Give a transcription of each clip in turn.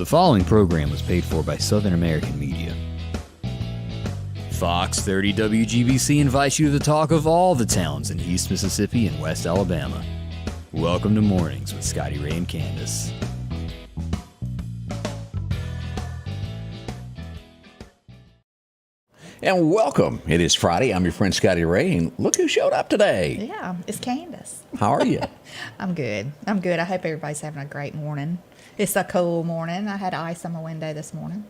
The following program was paid for by Southern American Media. Fox 30 WGBC invites you to the talk of all the towns in East Mississippi and West Alabama. Welcome to Mornings with Scotty Ray and Candace. And welcome. It is Friday. I'm your friend Scotty Ray, and look who showed up today. Yeah, it's Candace. How are you? I'm good. I hope everybody's having a great morning. It's a cool morning. I had ice on my window this morning.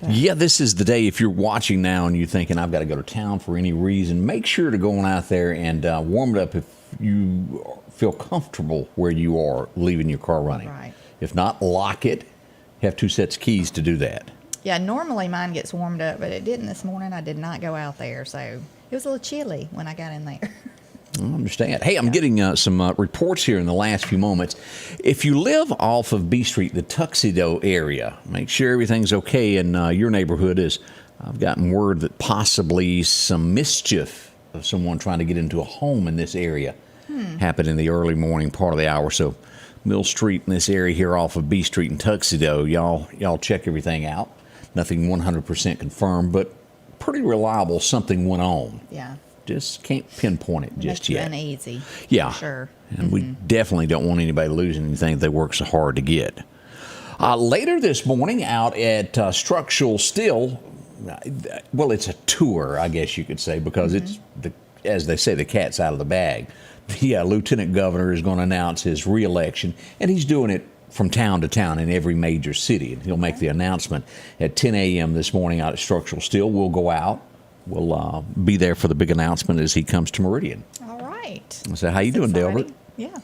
Yeah, this is the day. If you're watching now and you're thinking, I've got to go to town for any reason, make sure to go on out there and warm it up if you feel comfortable where you are leaving your car running. Right. If not, lock it. Have 2 sets of keys to do that. Yeah, normally mine gets warmed up, but it didn't this morning. I did not go out there, so it was a little chilly when I got in there. I understand. Hey, I'm getting some reports here in the last few moments. If you live off of B Street, the Tuxedo area, make sure everything's okay in your neighborhood. I've gotten word that possibly some mischief of someone trying to get into a home in this area happened in the early morning part of the hour. So Mill Street in this area here off of B Street in Tuxedo, y'all check everything out. Nothing 100% confirmed, but pretty reliable something went on. Yeah. Just can't pinpoint it just yet. Uneasy. Yeah. For sure. And we definitely don't want anybody losing anything they work so hard to get. Later this morning out at Structural Steel, well, it's a tour, I guess you could say, because it's, as they say, the cat's out of the bag. The lieutenant governor is going to announce his reelection, and he's doing it from town to town in every major city. And he'll make the announcement at 10 a.m. this morning out at Structural Steel. We'll go out. We'll be there for the big announcement as he comes to Meridian. All right. So how you doing, Delbert? Yeah.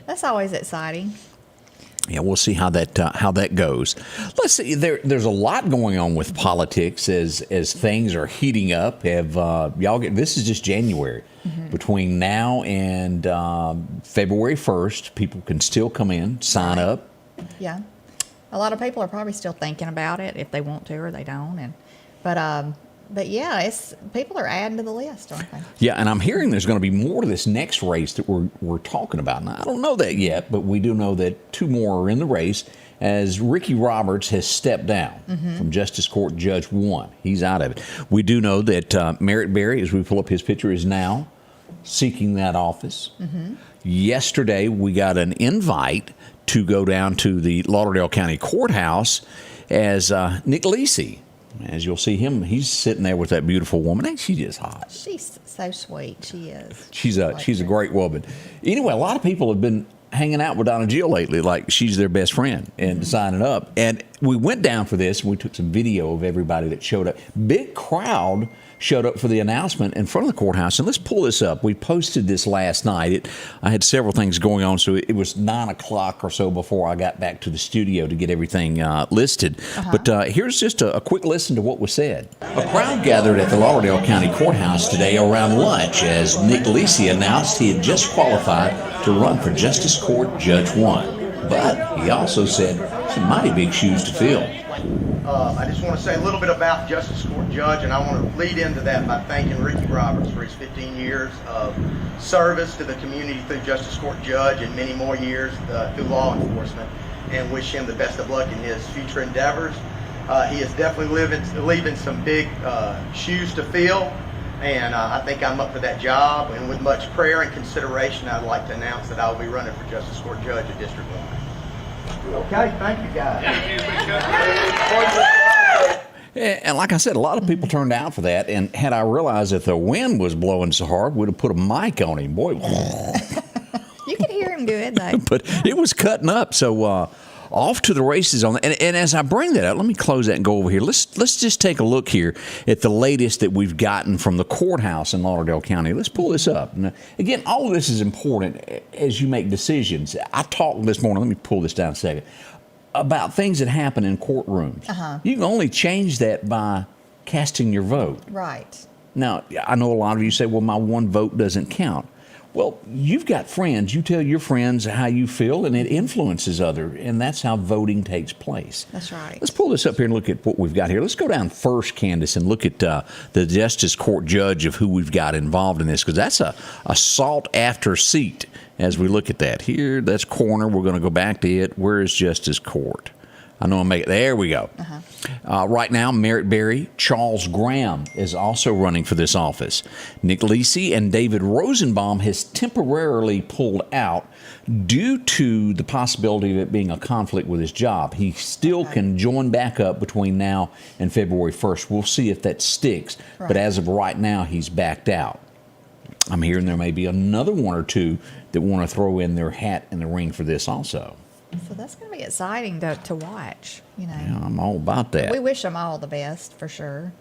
That's always exciting. Yeah, we'll see how that goes. Let's see. There's a lot going on with politics as things are heating up. This is just January. Between now and February 1st, people can still come in, sign up. Yeah. A lot of people are probably still thinking about it if they want to or they don't. But yeah, people are adding to the list, aren't they? Yeah, and I'm hearing there's going to be more to this next race that we're talking about. Now, I don't know that yet, but we do know that 2 more are in the race as Ricky Roberts has stepped down from Justice Court Judge 1. He's out of it. We do know that Merritt Berry, as we pull up his picture, is now seeking that office. Yesterday, we got an invite to go down to the Lauderale County Courthouse as Nick Lisi. As you'll see him, he's sitting there with that beautiful woman. Ain't she just hot? She's so sweet. She is. She's a great woman. Anyway, a lot of people have been hanging out with Donna Jill lately, like she's their best friend, and signing up. And we went down for this, and we took some video of everybody that showed up. Big crowd showed up for the announcement in front of the courthouse. And let's pull this up. We posted this last night. I had several things going on, so it was 9 o'clock or so before I got back to the studio to get everything listed. But here's just a quick listen to what was said. A crowd gathered at the Lauderdale County Courthouse today around lunch as Nick Lisi announced he had just qualified to run for Justice Court Judge 1. But he also said some mighty big shoes to fill. I just want to say a little bit about Justice Court Judge, and I want to lead into that by thanking Ricky Roberts for his 15 years of service to the community through Justice Court Judge and many more years through law enforcement, and wish him the best of luck in his future endeavors. He is definitely leaving some big shoes to fill, and I think I'm up for that job. And with much prayer and consideration, I'd like to announce that I'll be running for Justice Court Judge in District 1. Okay, thank you guys. And like I said, a lot of people turned out for that. And had I realized that the wind was blowing so hard, we'd have put a mic on him. Boy. You could hear him good, though. But it was cutting up. So off to the races on that. And as I bring that up, let me close that and go over here. Let's just take a look here at the latest that we've gotten from the courthouse in Lauderdale County. Let's pull this up. Now, again, all of this is important as you make decisions. I talked this morning, let me pull this down a second, about things that happen in courtrooms. You can only change that by casting your vote. Right. Now, I know a lot of you say, well, my one vote doesn't count. Well, you've got friends. You tell your friends how you feel, and it influences other, and that's how voting takes place. That's right. Let's pull this up here and look at what we've got here. Let's go down first, Candace, and look at the Justice Court judge of who we've got involved in this, because that's a sought-after seat as we look at that. Here, that's coroner. We're going to go back to it. Where is Justice Court? I know I'm making. There we go. Right now, Merritt Berry, Charles Graham is also running for this office. Nick Lisi and David Rosenbaum has temporarily pulled out due to the possibility of it being a conflict with his job. He still can join back up between now and February 1st. We'll see if that sticks. Right. But as of right now, he's backed out. I'm hearing there may be another one or two that want to throw in their hat in the ring for this also. So that's going to be exciting to watch, you know. Yeah, I'm all about that. We wish them all the best, for sure.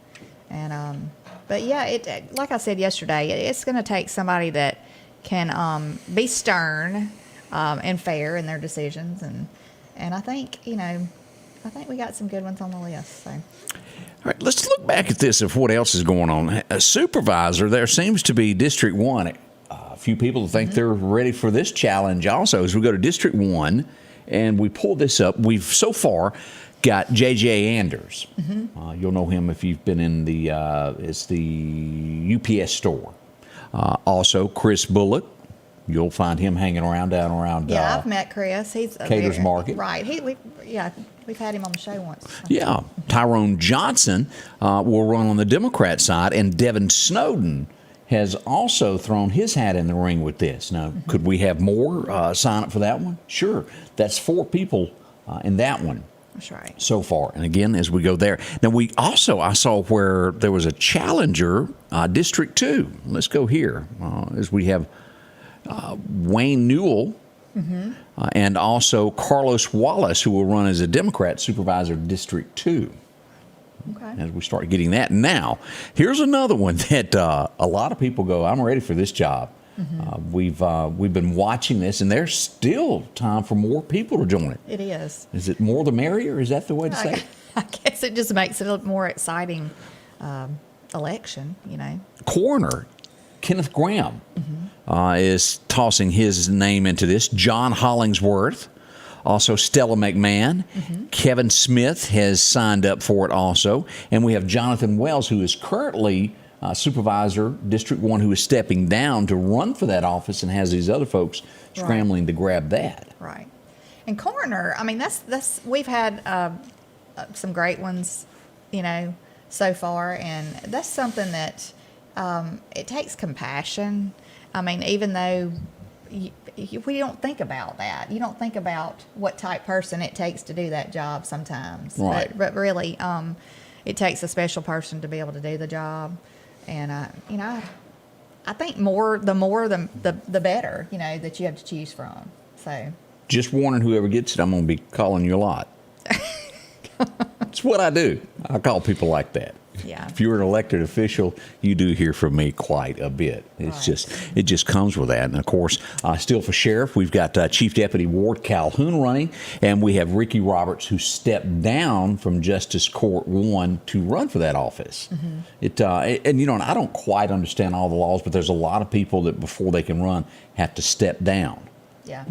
And but yeah, it like I said yesterday, it's going to take somebody that can be stern and fair in their decisions, and I think, you know, I think we got some good ones on the list. So. All right, let's look back at this of what else is going on. A supervisor, there seems to be District 1. A few people think they're ready for this challenge also. As we go to District 1, and we pull this up, we've so far got J.J. Anders. You'll know him if you've been in it's the UPS store. Also, Chris Bullock. You'll find him hanging around down around. Yeah, I've met Chris. He's Cater's Market. Right. We've had him on the show once. Yeah, Tyrone Johnson will run on the Democrat side, and Devin Snowden has also thrown his hat in the ring with this. Now, could we have more sign up for that one? Sure. That's 4 people in that one. That's right. So far. And again, as we go there. Now, I saw where there was a challenger, District 2. Let's go here. As we have Wayne Newell and also Carlos Wallace, who will run as a Democrat supervisor, District 2. Okay. As we start getting that. Now, here's another one that a lot of people go, I'm ready for this job. We've been watching this, and there's still time for more people to join it. It is. Is it more the merrier? Is that the way to say it? I guess it just makes it a more exciting election, you know. Coroner Kenneth Graham is tossing his name into this. John Hollingsworth. Also, Stella McMahon. Kevin Smith has signed up for it also. And we have Jonathan Wells, who is currently Supervisor, District 1, who is stepping down to run for that office and has these other folks scrambling to grab that. Right. And coroner, I mean, that's we've had some great ones, you know, so far. And that's something that it takes compassion. I mean, even though we don't think about that. You don't think about what type person it takes to do that job sometimes. Right. But really, it takes a special person to be able to do the job. And, you know, I think the more the better, you know, that you have to choose from. So. Just warning whoever gets it, I'm going to be calling you a lot. It's what I do. I call people like that. Yeah. If you're an elected official, you do hear from me quite a bit. It's it just comes with that. And of course, still for sheriff, we've got Chief Deputy Ward Calhoun running, and we have Ricky Roberts, who stepped down from Justice Court 1 to run for that office. And you know, and I don't quite understand all the laws, but there's a lot of people that before they can run have to step down. Yeah.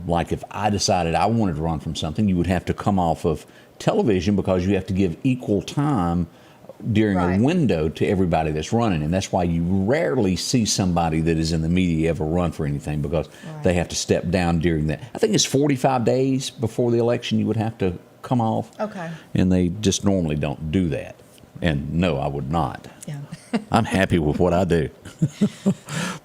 Like if I decided I wanted to run from something, you would have to come off of television because you have to give equal time during a window to everybody that's running. And that's why you rarely see somebody that is in the media ever run for anything, because they have to step down during that. I think it's 45 days before the election you would have to come off. Okay. And they just normally don't do that. And no, I would not. Yeah. I'm happy with what I do.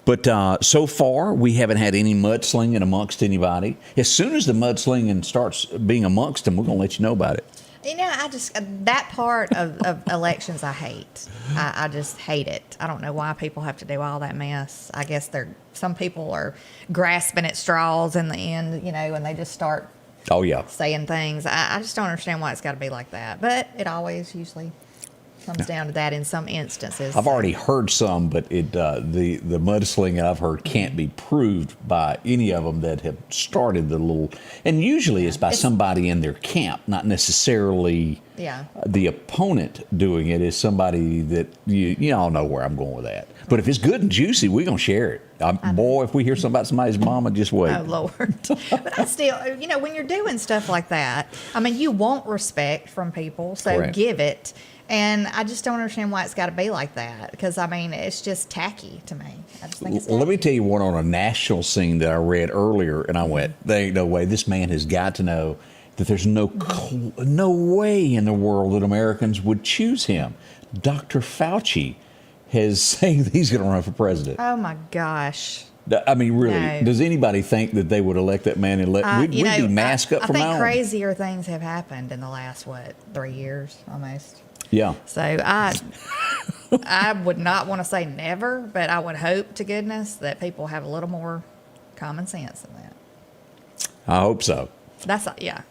But so far, we haven't had any mudslinging amongst anybody. As soon as the mudslinging starts being amongst them, we're going to let you know about it. You know, I just, that part of elections I hate. I just hate it. I don't know why people have to do all that mess. I guess some people are grasping at straws in the end, you know, and they just start saying things. I just don't understand why it's got to be like that. But it always usually comes down to that in some instances. I've already heard some, but the mudslinging I've heard can't be proved by any of them that have started the little. And usually it's by somebody in their camp, not necessarily the opponent doing it. Is somebody that you all know where I'm going with that. But if it's good and juicy, we're gonna share it. Boy, if we hear something about somebody's mama, just wait. Oh Lord! But I still, when you're doing stuff like that, I mean, you want respect from people, so Correct. give it. And I just don't understand why it's got to be like that, because I mean, it's just tacky to me. I just think it's tacky. Let me tell you one on a national scene that I read earlier, and I went, "There ain't no way. This man has got to know that there's no way in the world that Americans would choose him." Dr. Fauci has saying that he's going to run for president. Oh my gosh! I mean, really, No. does anybody think that they would elect that man and we'd be masked up from now I think on? crazier things have happened in the last 3 years almost. Yeah. So I would not want to say never, but I would hope to goodness that people have a little more common sense than that. I hope so. Yeah.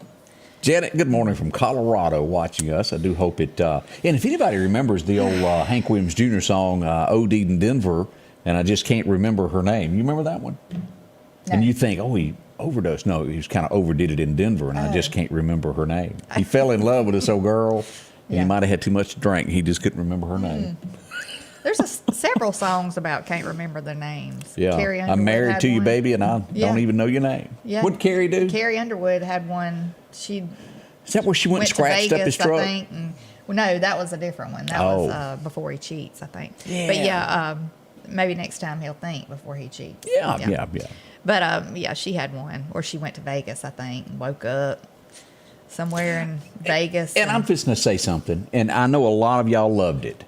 Janet, good morning from Colorado watching us. I do hope it, and if anybody remembers the old Hank Williams Jr. song, OD'd in Denver, and I just can't remember her name. You remember that one? No. And you think, oh, he overdosed. No, he was kind of overdid it in Denver, and I just can't remember her name. He fell in love with this old girl, and he might have had too much to drink. He just couldn't remember her name. There's several songs about can't remember their names. Yeah, Carrie I'm Underwood married had to you, one. baby, and I don't even know your name. Yeah. What'd Carrie do? Carrie Underwood had one. She Is that where she went and to scratched Vegas, up his truck? I think. Well, no, that was a different one. That was Before He Cheats, I think. Yeah. But maybe next time he'll think before he cheats. Yeah. But she had one where she went to Vegas, I think, and woke up somewhere in Vegas. And I'm fixing to say something, and I know a lot of y'all loved it,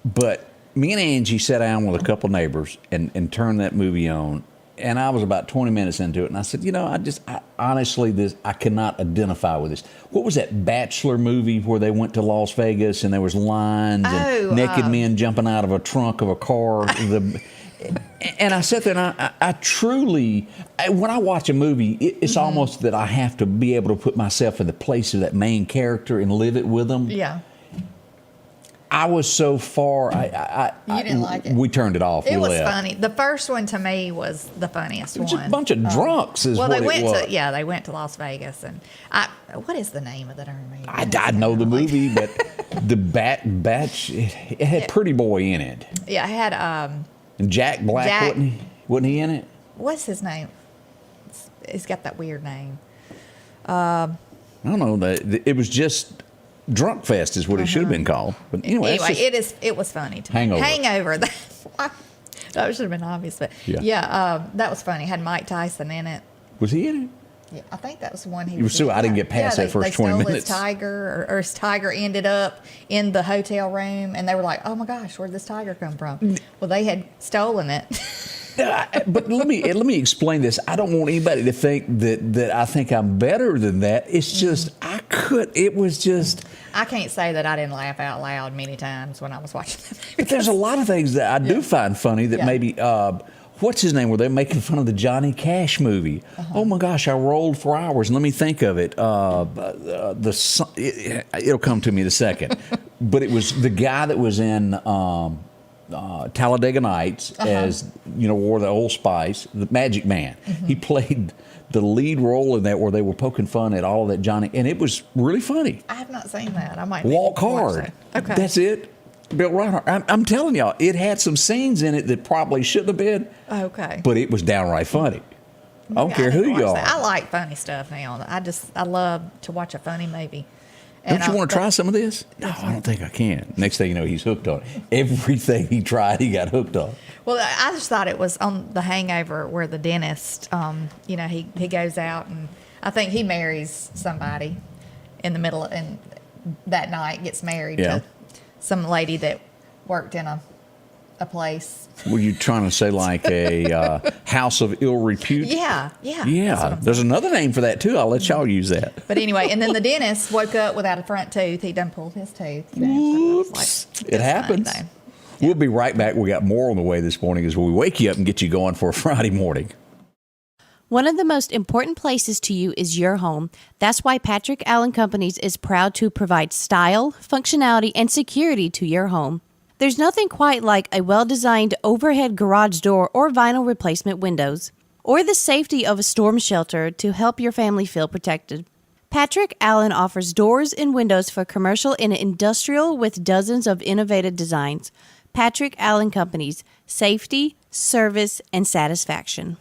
but me and Angie sat down with a couple neighbors and turned that movie on, and I was about 20 minutes into it, and I said, I honestly, I cannot identify with this. What was that Bachelor movie where they went to Las Vegas and there was lines and naked men jumping out of a trunk of a car? And I sat there and I truly, when I watch a movie, it's almost that I have to be able to put myself in the place of that main character and live it with them. Yeah. I was so far. You didn't like it? We turned it off. It we was left. funny. The first one to me was the funniest It was one. just a bunch of drunks. Is Well, what they went it was. they went to Las Vegas, and what is the name of that movie? I know the movie, but the batch it had Pretty Boy in it. Yeah, it had And Jack Black wasn't he in it? what's his name? He's got that weird name. I don't know. It was just Drunk Fest is what it should have been called. But anyway, it was funny to Hangover. me. Hangover. That should have been obvious, but that was funny. It had Mike Tyson in it. Was he in it? Yeah, I think that was the one he You was. still- I didn't get past that first 20 stole minutes. His tiger, or his tiger ended up in the hotel room, and they were like, "Oh my gosh, where'd this tiger come from?" Well, they had stolen it. But let me explain this. I don't want anybody to think that I think I'm better than that. It's just it was just. I can't say that I didn't laugh out loud many times when I was watching that movie. But there's a lot of things that I do find funny that maybe. What's his name? Were they making fun of the Johnny Cash movie? Oh my gosh, I rolled for hours. Let me think of it. It'll come to me in a second. But it was the guy that was in Talladega Nights as wore the Old Spice, the Magic Man. He played the lead role in that where they were poking fun at all of that Johnny, and it was really funny. I have not seen that. I might Walk watch Hard. that. Okay, That's it. Bill Reinhardt. I'm telling y'all, it had some scenes in it that probably shouldn't have been. Okay, But it was downright funny. I don't care who you are. I like funny stuff now. I love to watch a funny movie. Don't you want to try some of this? No, I don't think I can. Next thing you know, he's hooked on it. Everything he tried, he got hooked on. Well, I just thought it was on The Hangover where the dentist, he goes out and I think he marries somebody in the middle and that night gets married to some lady that worked in a place. Were you trying to say like a house of ill repute? Yeah. Yeah, there's another name for that too. I'll let y'all use that. But anyway, and then the dentist woke up without a front tooth. He done pulled his tooth. Whoops. It happens. We'll be right back. We got more on the way this morning as we wake you up and get you going for a Friday morning. One of the most important places to you is your home. That's why Patrick Allen Companies is proud to provide style, functionality, and security to your home. There's nothing quite like a well-designed overhead garage door or vinyl replacement windows, or the safety of a storm shelter to help your family feel protected. Patrick Allen offers doors and windows for commercial and industrial with dozens of innovative designs. Patrick Allen Companies, safety, service, and satisfaction.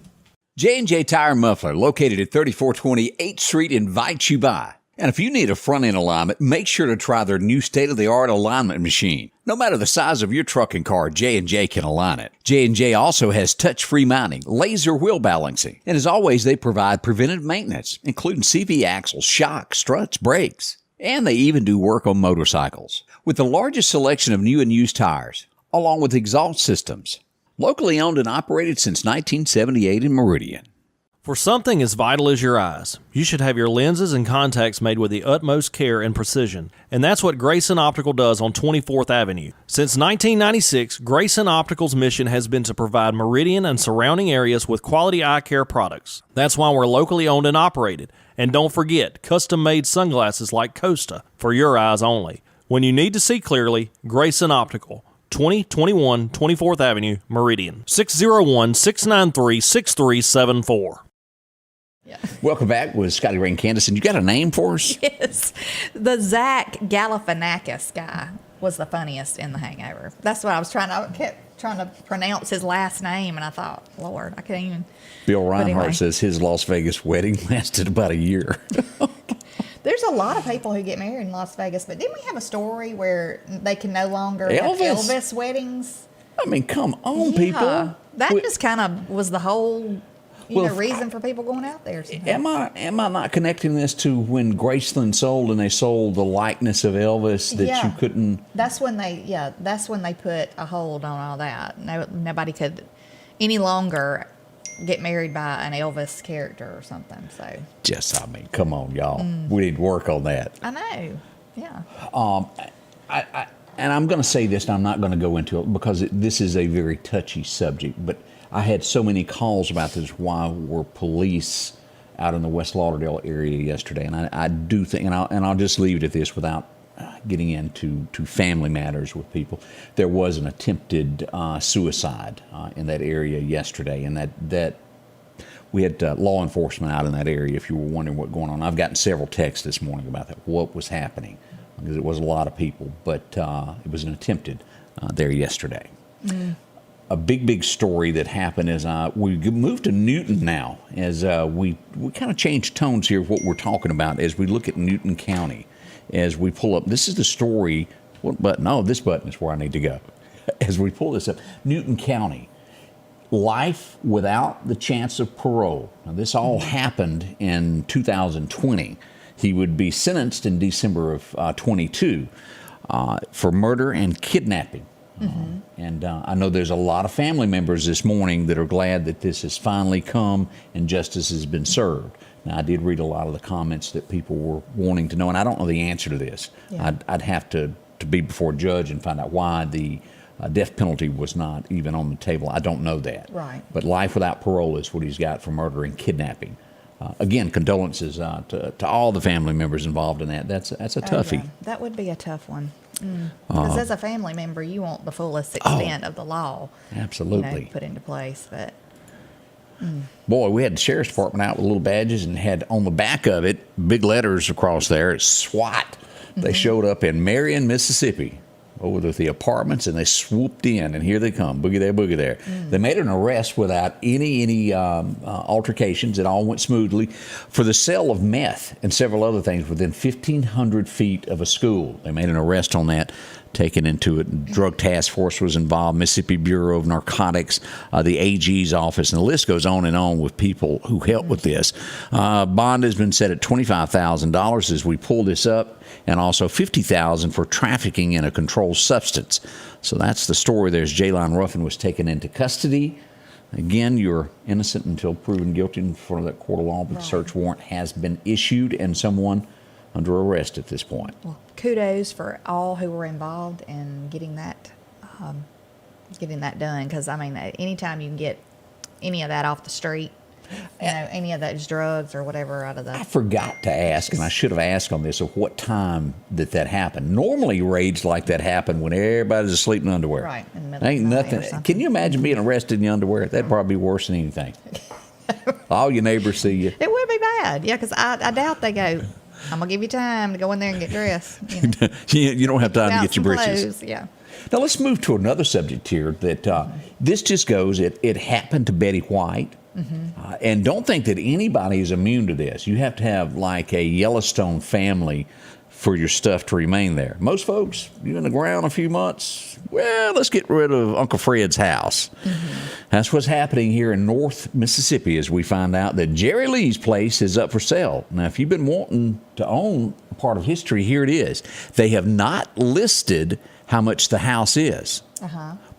J&J Tire and Muffler, located at 3420 8th Street, invites you by. And if you need a front-end alignment, make sure to try their new state-of-the-art alignment machine. No matter the size of your truck and car, J&J can align it. J&J also has touch-free mounting, laser wheel balancing, and as always, they provide preventive maintenance, including CV axles, shocks, struts, brakes. And they even do work on motorcycles. With the largest selection of new and used tires, along with exhaust systems. Locally owned and operated since 1978 in Meridian. For something as vital as your eyes, you should have your lenses and contacts made with the utmost care and precision. And that's what Grayson Optical does on 24th Avenue. Since 1996, Grayson Optical's mission has been to provide Meridian and surrounding areas with quality eye care products. That's why we're locally owned and operated. And don't forget, custom-made sunglasses like Costa for your eyes only. When you need to see clearly, Grayson Optical. 2021 24th Avenue, Meridian. 601-693-6374. Yeah. Welcome back with Scotty Ray and Candace. And you got a name for us? Yes. The Zach Galifianakis guy was the funniest in The Hangover. That's what I kept trying to pronounce his last name, and I thought, Lord, I couldn't even. Bill Reinhart anyway. Says his Las Vegas wedding lasted about a year. There's a lot of people who get married in Las Vegas, but didn't we have a story where they can no longer Elvis? have Elvis weddings? I mean, come on, Yeah. people. That just kind of was the whole reason for people going out there. Am I not connecting this to when Graceland sold and they sold the likeness of Elvis that you couldn't? That's when they put a hold on all that. Nobody could any longer get married by an Elvis character or something. So I mean, come on, y'all. We need to work on that. I know. Yeah. And I'm going to say this, and I'm not going to go into it because this is a very touchy subject, but I had so many calls about this. Why were police out in the West Lauderdale area yesterday? And I do think, and I'll just leave it at this without getting into family matters with people. There was an attempted suicide in that area yesterday, and that we had law enforcement out in that area. If you were wondering what's going on, I've gotten several texts this morning about that. What was happening? Because it was a lot of people, but it was an attempted there yesterday. A big story that happened is we moved to Newton now, as we kind of changed tones here of what we're talking about as we look at Newton County. As we pull up, this is the story. What button? Oh, this button is where I need to go. As we pull this up, Newton County, life without the chance of parole. Now, this all happened in 2020. He would be sentenced in December of 22 for murder and kidnapping. And I know there's a lot of family members this morning that are glad that this has finally come and justice has been served. Now, I did read a lot of the comments that people were wanting to know, and I don't know the answer to this. Yeah. I'd have to be before a judge and find out why the death penalty was not even on the table. I don't know that. Right. But life without parole is what he's got for murder and kidnapping. Again, condolences to all the family members involved in that. That's a toughie. Yeah. That would be a tough one. Because as a family member, you want the fullest extent of the law. Absolutely. Put into place, but. Boy, we had the sheriff's department out with little badges and had on the back of it big letters across there. It's SWAT. They showed up in Meridian, Mississippi, over the apartments, and they swooped in, and here they come, boogie there, boogie there. They made an arrest without any altercations. It all went smoothly for the sale of meth and several other things within 1,500 feet of a school. They made an arrest on that, taken into it. Drug Task Force was involved, Mississippi Bureau of Narcotics, the AG's office, and the list goes on and on with people who helped with this. Bond has been set at $25,000 as we pull this up, and also $50,000 for trafficking in a controlled substance. So that's the story. There's Jaylon Ruffin was taken into custody. Again, you're innocent until proven guilty in front of that court of law, but the search warrant has been issued and someone under arrest at this point. Well, kudos for all who were involved in getting that done. Because I mean, anytime you can get any of that off the street, any of those drugs or whatever out of I the. forgot to ask, and I should have asked on this, of what time that happened. Normally, raids like that happen when everybody's asleep in underwear. Right, in the middle Ain't of the night or nothing. something. Can you imagine being arrested in your underwear? That'd probably be worse than anything. All your neighbors see you. It would be bad, yeah, because I doubt they go. I'm gonna give you time to go in there and get dressed. You don't have time to Out get your some britches. clothes, yeah. Now let's move to another subject here. That this just goes. It happened to Betty White, and don't think that anybody is immune to this. You have to have like a Yellowstone family for your stuff to remain there. Most folks, you're in the ground a few months. Well, let's get rid of Uncle Fred's house. That's what's happening here in North Mississippi as we find out that Jerry Lee's place is up for sale. Now, if you've been wanting to own a part of history, here it is. They have not listed how much the house is.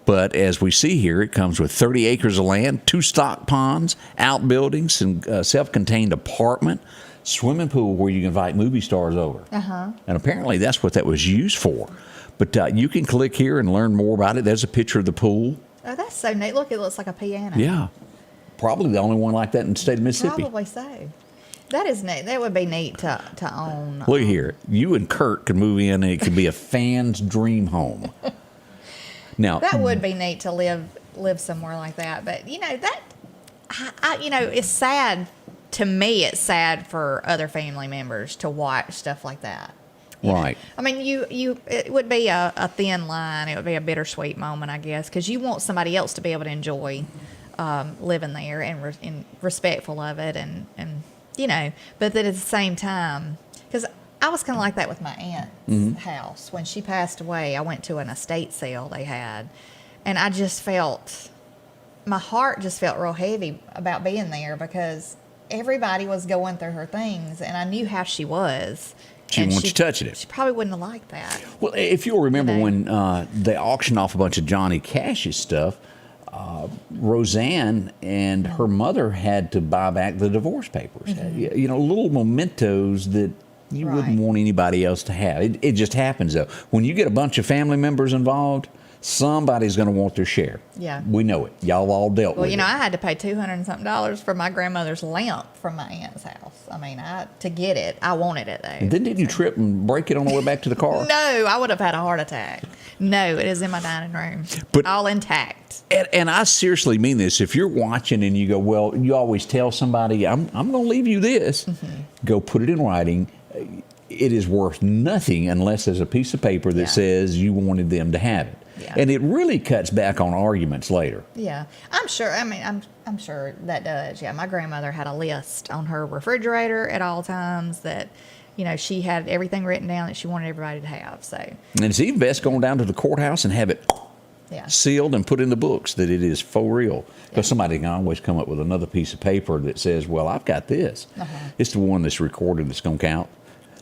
But as we see here, it comes with 30 acres of land, 2 stock ponds, outbuildings, and self-contained apartment, swimming pool where you can invite movie stars over. And apparently that's what that was used for. But you can click here and learn more about it. There's a picture of the pool. Oh, that's so neat. Look, it looks like a piano. Yeah. Probably the only one like that in the state of Mississippi. Probably so. That is neat. That would be neat to own. Look here. You and Kurt could move in and it could be a fan's dream home. Now, That would be neat to live somewhere like that. But that, it's sad. To me, it's sad for other family members to watch stuff like that. You know? Right. I mean, it would be a thin line. It would be a bittersweet moment, I guess, because you want somebody else to be able to enjoy living there and respectful of it, and but then at the same time, because I was kind of like that with my aunt's house. When she passed away, I went to an estate sale they had, and I just felt, my heart just felt real heavy about being there because everybody was going through her things, and I knew how she was. She and didn't want you touching it. She probably wouldn't have liked that. Well, if you'll remember when they auctioned off a bunch of Johnny Cash's stuff, Roseanne and her mother had to buy back the divorce papers. Little mementos that you wouldn't want anybody else to have. It just happens, though. When you get a bunch of family members involved, somebody's going to want their share. Yeah. We know it. Y'all all dealt with it. Well, I had to pay $200 and something for my grandmother's lamp from my aunt's house. I mean, to get it, I wanted it, though. And then did you trip and break it on the way back to the car? No, I would have had a heart attack. No, it is in my dining room, But- all intact. And I seriously mean this. If you're watching and you go, well, you always tell somebody, I'm going to leave you this. Go put it in writing. It is worth nothing unless there's a piece of paper that says you wanted them to have it. Yeah. And it really cuts back on arguments later. Yeah, I'm sure. I mean, I'm sure that does. Yeah, my grandmother had a list on her refrigerator at all times that, she had everything written down that she wanted everybody to have. So. And it's even best going down to the courthouse and have it sealed and put in the books that it is for real. Because somebody can always come up with another piece of paper that says, well, I've got this. It's the one that's recorded that's going to count.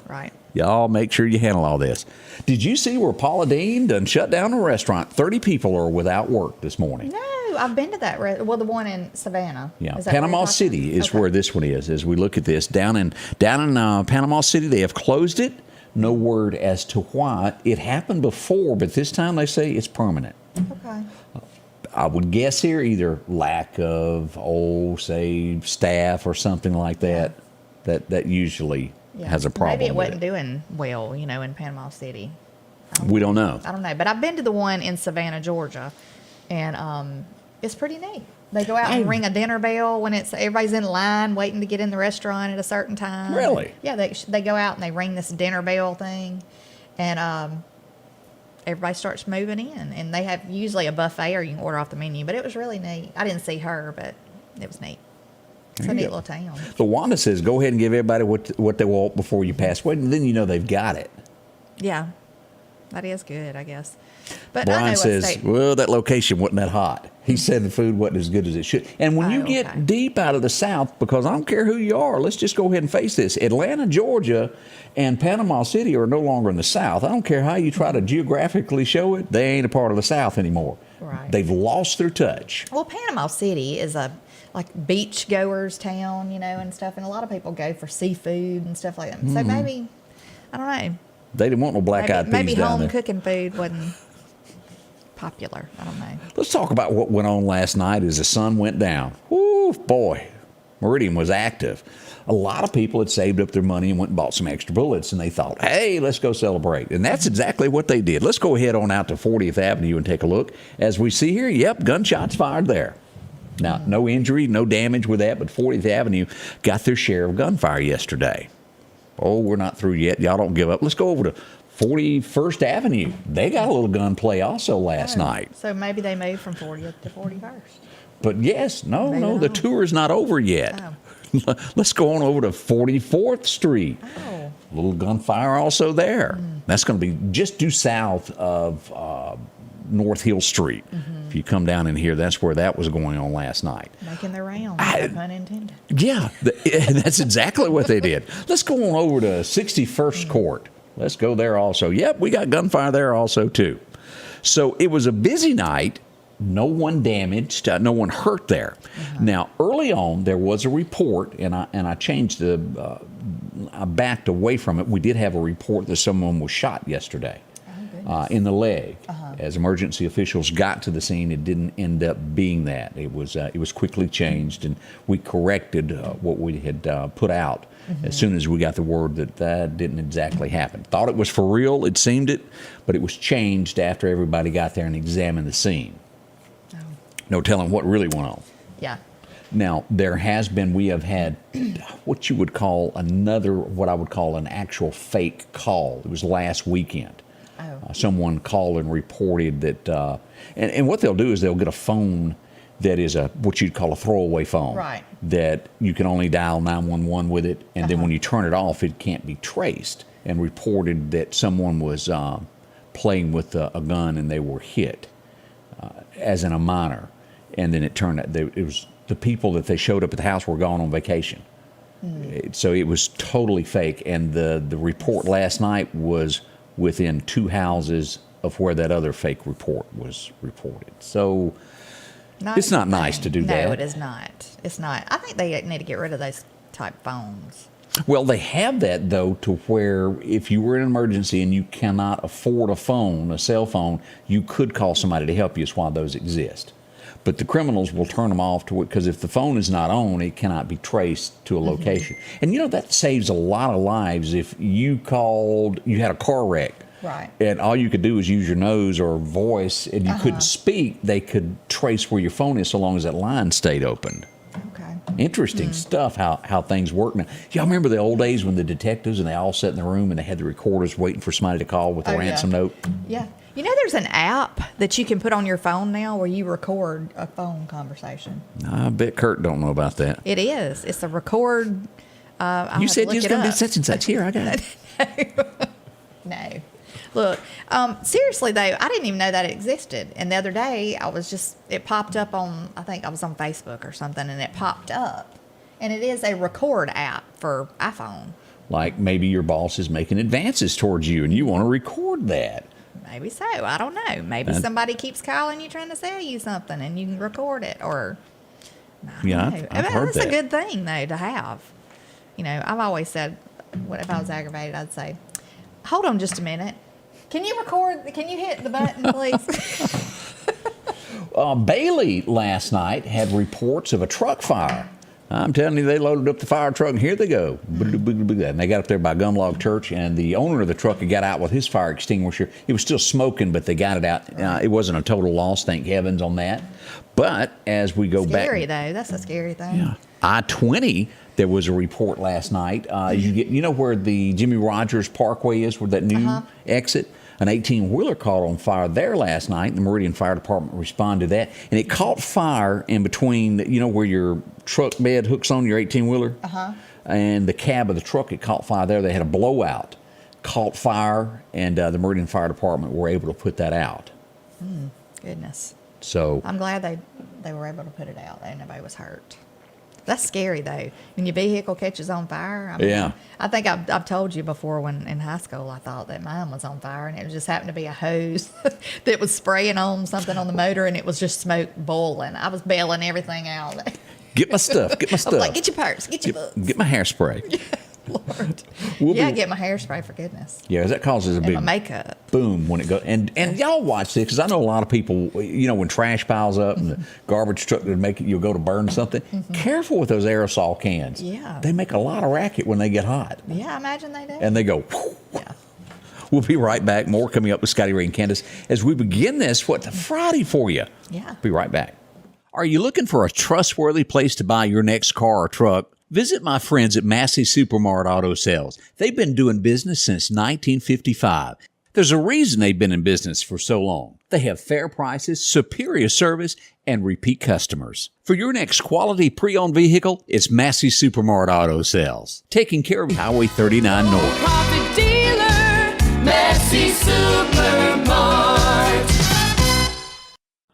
Right. Y'all make sure you handle all this. Did you see where Paula Deen done shut down a restaurant? 30 people are without work this morning. No, I've been to that. The one in Savannah. Yeah, Is that where Panama you're talking? City is Okay. where this one is. As we look at this down in Panama City, they have closed it. No word as to why. It happened before, but this time they say it's permanent. Okay. I would guess here either lack of staff or something like that. That usually has a problem. Maybe it with wasn't doing well, in Panama City. We don't know. I don't know, but I've been to the one in Savannah, Georgia, and it's pretty neat. They go out and ring a dinner bell when everybody's in line waiting to get in the restaurant at a certain time. Really? Yeah, they go out and they ring this dinner bell thing, and everybody starts moving in, and they have usually a buffet or you can order off the menu. But it was really neat. I didn't see her, but it was neat. It's a neat little town. So Wanda says, go ahead and give everybody what they want before you pass away, and then they've got it. Yeah, that is good, I guess. But Brian says, well, that location wasn't that hot. He said the food wasn't as good as it should. And when you get deep out of the South, because I don't care who you are, let's just go ahead and face this. Atlanta, Georgia, and Panama City are no longer in the South. I don't care how you try to geographically show it. They ain't a part of the South anymore. Right. They've lost their touch. Well, Panama City is a beach goers town, and stuff, and a lot of people go for seafood and stuff like that. So maybe, I don't know. They didn't want no black-eyed peas Maybe down home there. cooking food wasn't popular. I don't know. Let's talk about what went on last night as the sun went down. Woo, boy. Meridian was active. A lot of people had saved up their money and went and bought some extra bullets, and they thought, hey, let's go celebrate. And that's exactly what they did. Let's go ahead on out to 40th Avenue and take a look. As we see here, yep, gunshots fired there. Now, no injury, no damage with that, but 40th Avenue got their share of gunfire yesterday. Oh, we're not through yet. Y'all don't give up. Let's go over to 41st Avenue. They got a little gunplay also last night. So maybe they moved from 40th to 41st. But yes, Maybe no, the not. tour is not over yet. Let's go on over to 44th Street. Oh. A little gunfire also there. That's going to be just due south of North Hill Street. If you come down in here, that's where that was going on last night. Making their rounds, no pun intended. Yeah, that's exactly what they did. Let's go on over to 61st Court. Let's go there also. Yep, we got gunfire there also too. So it was a busy night. No one damaged, no one hurt there. Now, early on, there was a report, and I changed I backed away from it. We did have a report that someone was shot yesterday in the leg. As emergency officials got to the scene, it didn't end up being that. It was quickly changed, and we corrected what we had put out as soon as we got the word that that didn't exactly happen. Thought it was for real, it seemed it, but it was changed after everybody got there and examined the scene. No telling what really went on. Yeah. Now, we have had what you would call what I would call an actual fake call. It was last weekend. Someone called and reported that, and what they'll do is they'll get a phone that is what you'd call a throwaway phone. Right. That you can only dial 911 with it, and then when you turn it off, it can't be traced, and reported that someone was playing with a gun and they were hit, as in a minor. And then it turned out it was the people that they showed up at the house were gone on vacation. So it was totally fake. And the report last night was within 2 houses of where that other fake report was reported. So it's not nice to do that. No, it is not. It's not. I think they need to get rid of those type phones. Well, they have that, though, to where if you were in an emergency and you cannot afford a cell phone, you could call somebody to help you. Is why those exist. But the criminals will turn them off because if the phone is not on, it cannot be traced to a location. And that saves a lot of lives. If you had a car wreck, right, and all you could do is use your nose or voice, and you couldn't speak, they could trace where your phone is so long as that line stayed open. Okay. Interesting stuff, how things work now. Y'all remember the old days when the detectives and they all sat in the room and they had the recorders waiting for somebody to call with a ransom note? Yeah. There's an app that you can put on your phone now where you record a phone conversation. I bet Kurt don't know about that. It is. It's a record. You said you was going to be such and such. Here, I got it. No. Look, seriously though, I didn't even know that it existed. And the other day, it popped up I think I was on Facebook or something, and it popped up. And it is a record app for iPhone. Like maybe your boss is making advances towards you and you want to record that. Maybe so. I don't know. Maybe somebody keeps calling you trying to sell you something and you can record it. Or, I don't know. I've heard That's that. a good thing, though, to have. I've always said, if I was aggravated, I'd say, hold on just a minute. Can you hit the button, please? Bailey last night had reports of a truck fire. I'm telling you, they loaded up the fire truck, and here they go. And they got up there by Gunlog Church, and the owner of the truck had got out with his fire extinguisher. It was still smoking, but they got it out. It wasn't a total loss, thank heavens, on that. But as we go back... Scary, though. That's a scary thing. Yeah. I-20, there was a report last night. You know where the Jimmy Rogers Parkway is, where that new exit? An 18-wheeler caught on fire there last night. The Meridian Fire Department responded to that. And it caught fire in between, where your truck bed hooks on your 18-wheeler? And the cab of the truck, it caught fire there. They had a blowout, caught fire, and the Meridian Fire Department were able to put that out. Goodness. So I'm glad they were able to put it out and nobody was hurt. That's scary, though. When your vehicle catches on fire. Yeah. I think I've told you before when in high school I thought that mine was on fire, and it just happened to be a hose that was spraying on something on the motor, and it was just smoke boiling. I was bailing everything out. get my stuff. I was like, get your purse, get your books. Get my hairspray. Lord. We'll Yeah, be- get my hairspray for goodness. Yeah, that causes a And big my makeup. boom when it goes. And y'all watch this because I know a lot of people. You know, when trash piles up and the garbage truck would make it, you'll go to burn something. Careful with those aerosol cans. Yeah. they make a lot of racket when they get hot, Yeah, I imagine they do. and they go. Whew. Yeah. We'll be right back. More coming up with Scotty Ray and Candace as we begin this Friday for you. Yeah. Be right back. Are you looking for a trustworthy place to buy your next car or truck? Visit my friends at Massey Supermart Auto Sales. They've been doing business since 1955. There's a reason they've been in business for so long. They have fair prices, superior service, and repeat customers. For your next quality pre-owned vehicle, it's Massey Supermart Auto Sales, taking care of Highway 39 North. Profit dealer, Massey Supermart.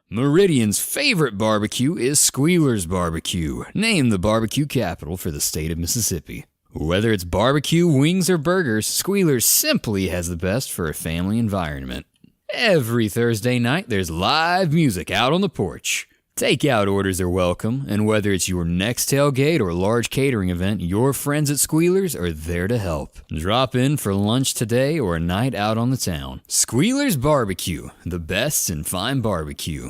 Meridian's favorite barbecue is Squealer's Barbecue, named the barbecue capital for the state of Mississippi. Whether it's barbecue, wings, or burgers, Squealer's simply has the best for a family environment. Every Thursday night, there's live music out on the porch. Takeout orders are welcome, and whether it's your next tailgate or large catering event, your friends at Squealer's are there to help. Drop in for lunch today or a night out on the town. Squealer's Barbecue, the best in fine barbecue.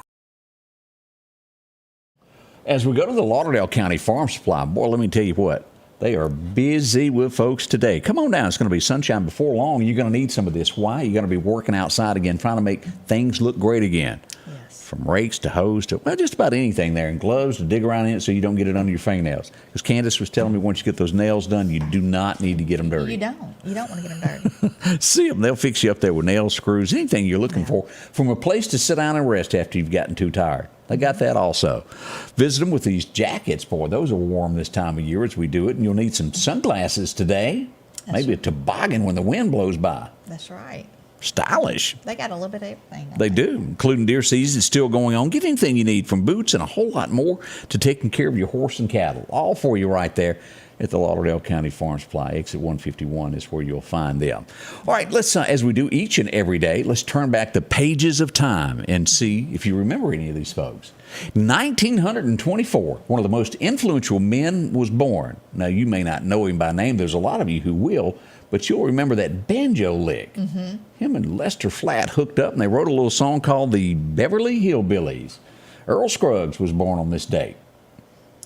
As we go to the Lauderale County Farm Supply, boy, let me tell you what, they are busy with folks today. Come on down. It's going to be sunshine before long. You're going to need some of this. Why? You're going to be working outside again, trying to make things look great again. Yes. From rakes to hose to, well, just about anything there, and gloves to dig around in it so you don't get it under your fingernails. Because Candace was telling me once you get those nails done, you do not need to get them dirty. You don't. You don't want to get them dirty. See them. They'll fix you up there with nails, screws, anything you're looking for. From a place to sit down and rest after you've gotten too tired. They got that also. Visit them with these jackets. Boy, those are warm this time of year as we do it. And you'll need some sunglasses today. Maybe a toboggan when the wind blows by. That's right. Stylish. They got a little bit of everything. don't They do, including deer season still going on. Get anything you need from boots and a whole lot more to taking care of your horse and cattle. All for you right there at the Lauderale County Farm Supply. Exit 151 is where you'll find them. All right, let's, as we do each and every day, let's turn back the pages of time and see if you remember any of these folks. 1924, one of the most influential men was born. Now, you may not know him by name. There's a lot of you who will, but you'll remember that banjo lick. Mm-hmm. Him and Lester Flatt hooked up, and they wrote a little song called the Beverly Hillbillies. Earl Scruggs was born on this date.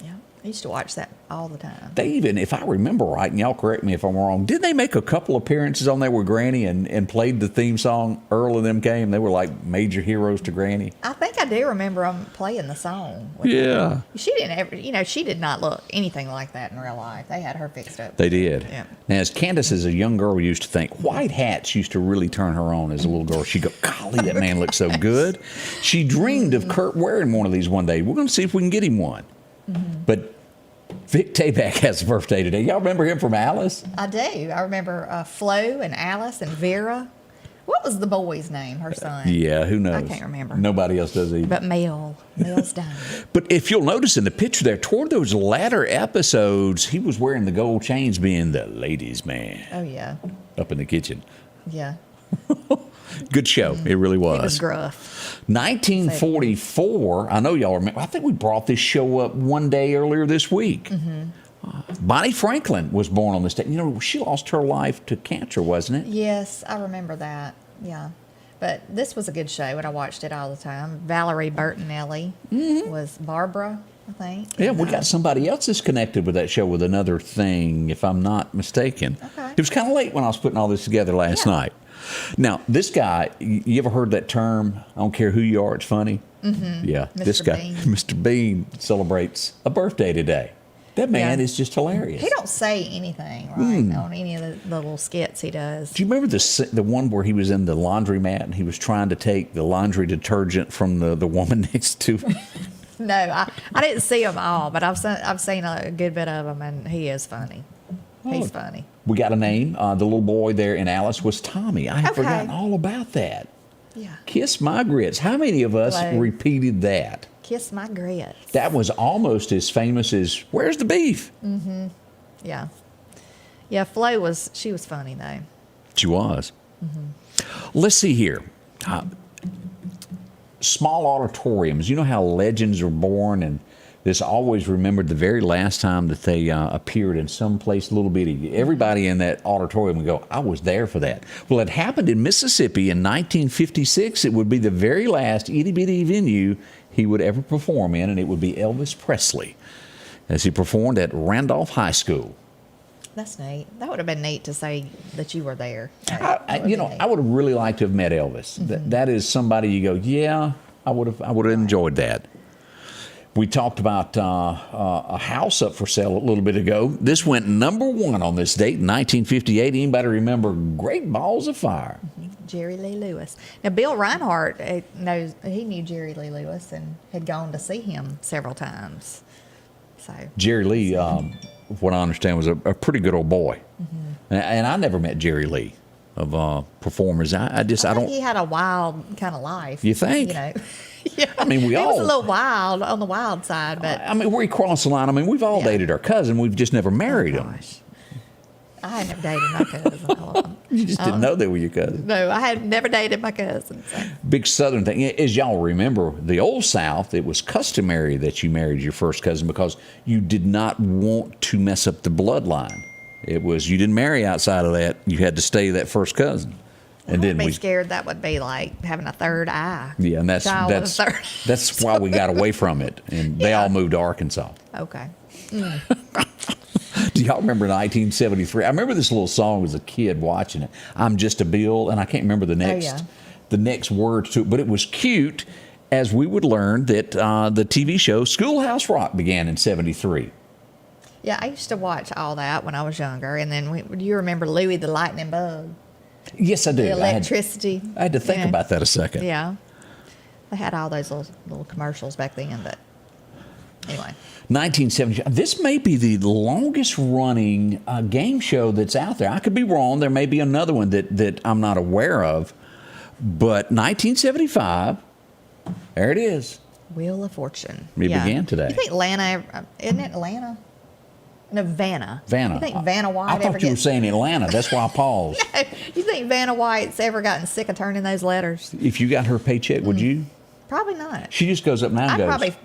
Yeah. I used to watch that all the time. They even, if I remember right, and y'all correct me if I'm wrong, did they make a couple appearances on there with Granny and played the theme song? Earl and them came. They were like major heroes to Granny. I think I do remember them playing the song. Yeah. She didn't ever, she did not look anything like that in real life. They had her fixed up. They did. Yeah. Now, as Candace, as a young girl, used to think, white hats used to really turn her on as a little girl. She'd go, golly, that man looks so good. She dreamed of Kurt wearing one of these one day. We're going to see if we can get him one. Mm-hmm. But Vic Tayback has a birthday today. Y'all remember him from Alice? I do. I remember Flo and Alice and Vera. What was the boy's name, her son? Yeah, who knows? I can't remember. Nobody else does either. But Mel's dying. But if you'll notice in the picture there, toward those latter episodes, he was wearing the gold chains, being the ladies' man Oh, yeah. up in the kitchen. Yeah. Good show. It really was. It was gruff. 1944, I know y'all remember, I think we brought this show up one day earlier this week. Bonnie Franklin was born on this day. You know, she lost her life to cancer, wasn't it? Yes, I remember that. Yeah. But this was a good show, and I watched it all the time. Valerie Bertinelli was Barbara, I think. Yeah, we got somebody else that's connected with that show with another thing, if I'm not mistaken. Okay. It was kind of late when I was putting all this together last night. Now, this guy, you ever heard that term, I don't care who you are, it's funny? Mm-hmm. Yeah, this Mr. guy, Bean. Mr. Bean, celebrates a birthday today. That man is just hilarious. He don't say anything, right, on any of the little skits he does. Do you remember the one where he was in the laundromat and he was trying to take the laundry detergent from the woman next to him? No, I didn't see them all, but I've seen a good bit of them, and he is funny. He's funny. We got a name. The little boy there in Alice was Tommy. I had Okay. forgotten all about that. Yeah. Kiss my grits. How many of us Hello. repeated that? Kiss my grits. That was almost as famous as Where's the Beef? Yeah. Yeah, Flo was funny, though. She was. Let's see here. Small auditoriums. You know how legends are born and This always remembered the very last time that they appeared in some place little bitty. Everybody in that auditorium would go, I was there for that. Well, it happened in Mississippi in 1956. It would be the very last itty-bitty venue he would ever perform in, and it would be Elvis Presley as he performed at Randolph High School. That's neat. That would have been neat to say that you were there. I would have really liked to have met Elvis. That is somebody you go, yeah, I would have enjoyed that. We talked about a house up for sale a little bit ago. This went number one on this date in 1958. Anybody remember Great Balls of Fire? Jerry Lee Lewis. Now, Bill Reinhardt knew Jerry Lee Lewis and had gone to see him several times. So Jerry Lee, what I understand, was a pretty good old boy. And I never met Jerry Lee of performers. I don't. He had a wild kind of life. You think? Yeah. I mean, he was a little wild on the wild side, but I mean, where he crossed the line. I mean, we've all dated our cousin. We've just never married him. gosh. I had never dated my cousin. You just didn't know they were your cousin. No, I had never dated my cousin. So. Big Southern thing. As y'all remember, the old South, it was customary that you married your first cousin because you did not want to mess up the bloodline. It was, you didn't marry outside of that. You had to stay that first cousin. And I would be scared that would be like having a third eye. Yeah, and that's why we got away from it, and they all moved to Arkansas. Okay. Do y'all remember 1973? I remember this little song as a kid watching it. I'm just a Bill, and I can't remember the next words to it, but it was cute. As we would learn that the TV show Schoolhouse Rock began in '73. Yeah, I used to watch all that when I was younger, and then do you remember Louie the Lightning Bug? Yes, I do. The electricity. I had to think about that a second. Yeah. They had all those little commercials back then, but anyway. 1970. This may be the longest running game show that's out there. I could be wrong. There may be another one that I'm not aware of. But 1975, there it is. Wheel of Fortune. It began today. You think Atlanta, isn't it Atlanta? No, Vanna. Vanna. You think Vanna White I thought you were saying Atlanta. That's why I paused. You think Vanna White's ever gotten sick of turning those letters? If you got her paycheck, would you? Probably not. She just goes up now and goes,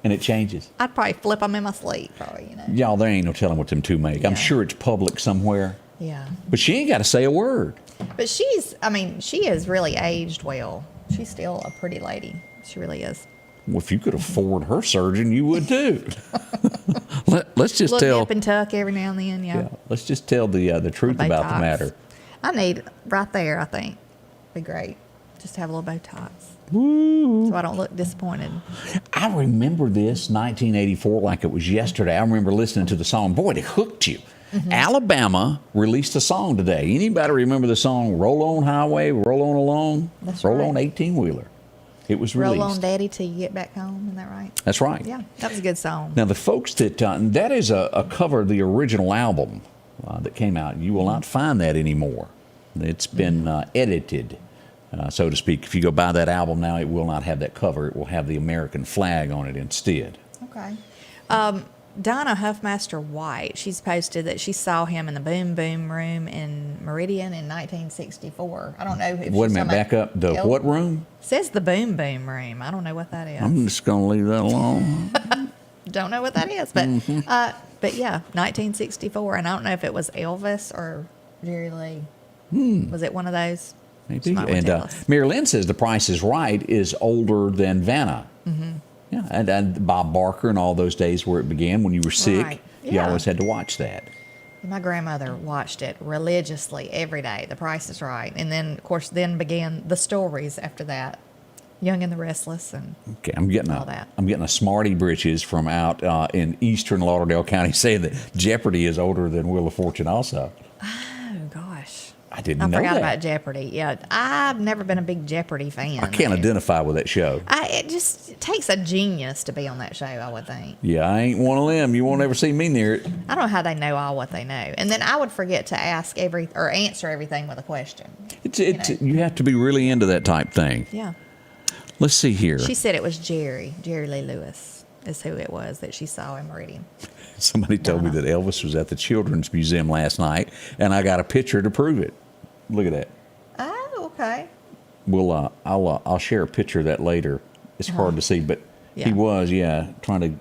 and it changes. I'd probably flip them in my sleep, probably, Y'all, there ain't no telling what them two make. I'm sure it's public somewhere. Yeah. But she ain't got to say a word. But she has really aged well. She's still a pretty lady. She really is. Well, if you could afford her surgeon, you would too. Let's just Look tell. Nip and tuck every now and then, Yeah, let's just tell the truth about the matter. I need right there. I think be great. Just have a little Botox. Woo. So I don't look disappointed. I remember this 1984 like it was yesterday. I remember listening to the song. Boy, it hooked you. Alabama released a song today. Anybody remember the song "Roll On Highway, Roll On Along"? That's Roll right. On 18-wheeler. It was released. Roll on, Daddy, till you get back home. Isn't that right? That's right. Yeah, that was a good song. Now, the folks that is a cover of the original album that came out. You will not find that anymore. It's been edited, so to speak. If you go buy that album now, it will not have that cover. It will have the American flag on it instead. Okay. Donna Huffmaster White, she's posted that she saw him in the Boom Boom Room in Meridian in 1964. I don't know if Wait a minute, back up. The what room? Says the Boom Boom Room. I don't know what that is. I'm just going to leave that alone. Don't know what that is, but yeah, 1964, and I don't know if it was Elvis or Jerry Lee. Was it one of those? Maybe. And Mary Lynn says The Price is Right is older than Vanna. Yeah, and Bob Barker and all those days where it began when you were sick, Right. you Yeah. always had to watch that. My grandmother watched it religiously every day. The Price is Right, and then of course began the stories after that. Young and the Restless, and Okay, I'm getting all that. I'm getting a smarty britches from out in eastern Lauderdale County saying that Jeopardy is older than Wheel of Fortune also. oh gosh, I didn't I know forgot that. about Jeopardy. Yeah, I've never been a big Jeopardy fan. I can't identify with that show. It takes a genius to be on that show, I would think. Yeah, I ain't one of them. You won't ever see me near it. I don't know how they know all what they know, and then I would forget to answer everything with a question. You have to be really into that type thing. Yeah. Let's see here. She said it was Jerry Lee Lewis is who it was that she saw in Meridian. Somebody told me that Elvis was at the Children's Museum last night, and I got a picture to prove it. Look at that. Oh, okay. I'll share a picture of that later. It's hard to see, but Yeah. he was, trying to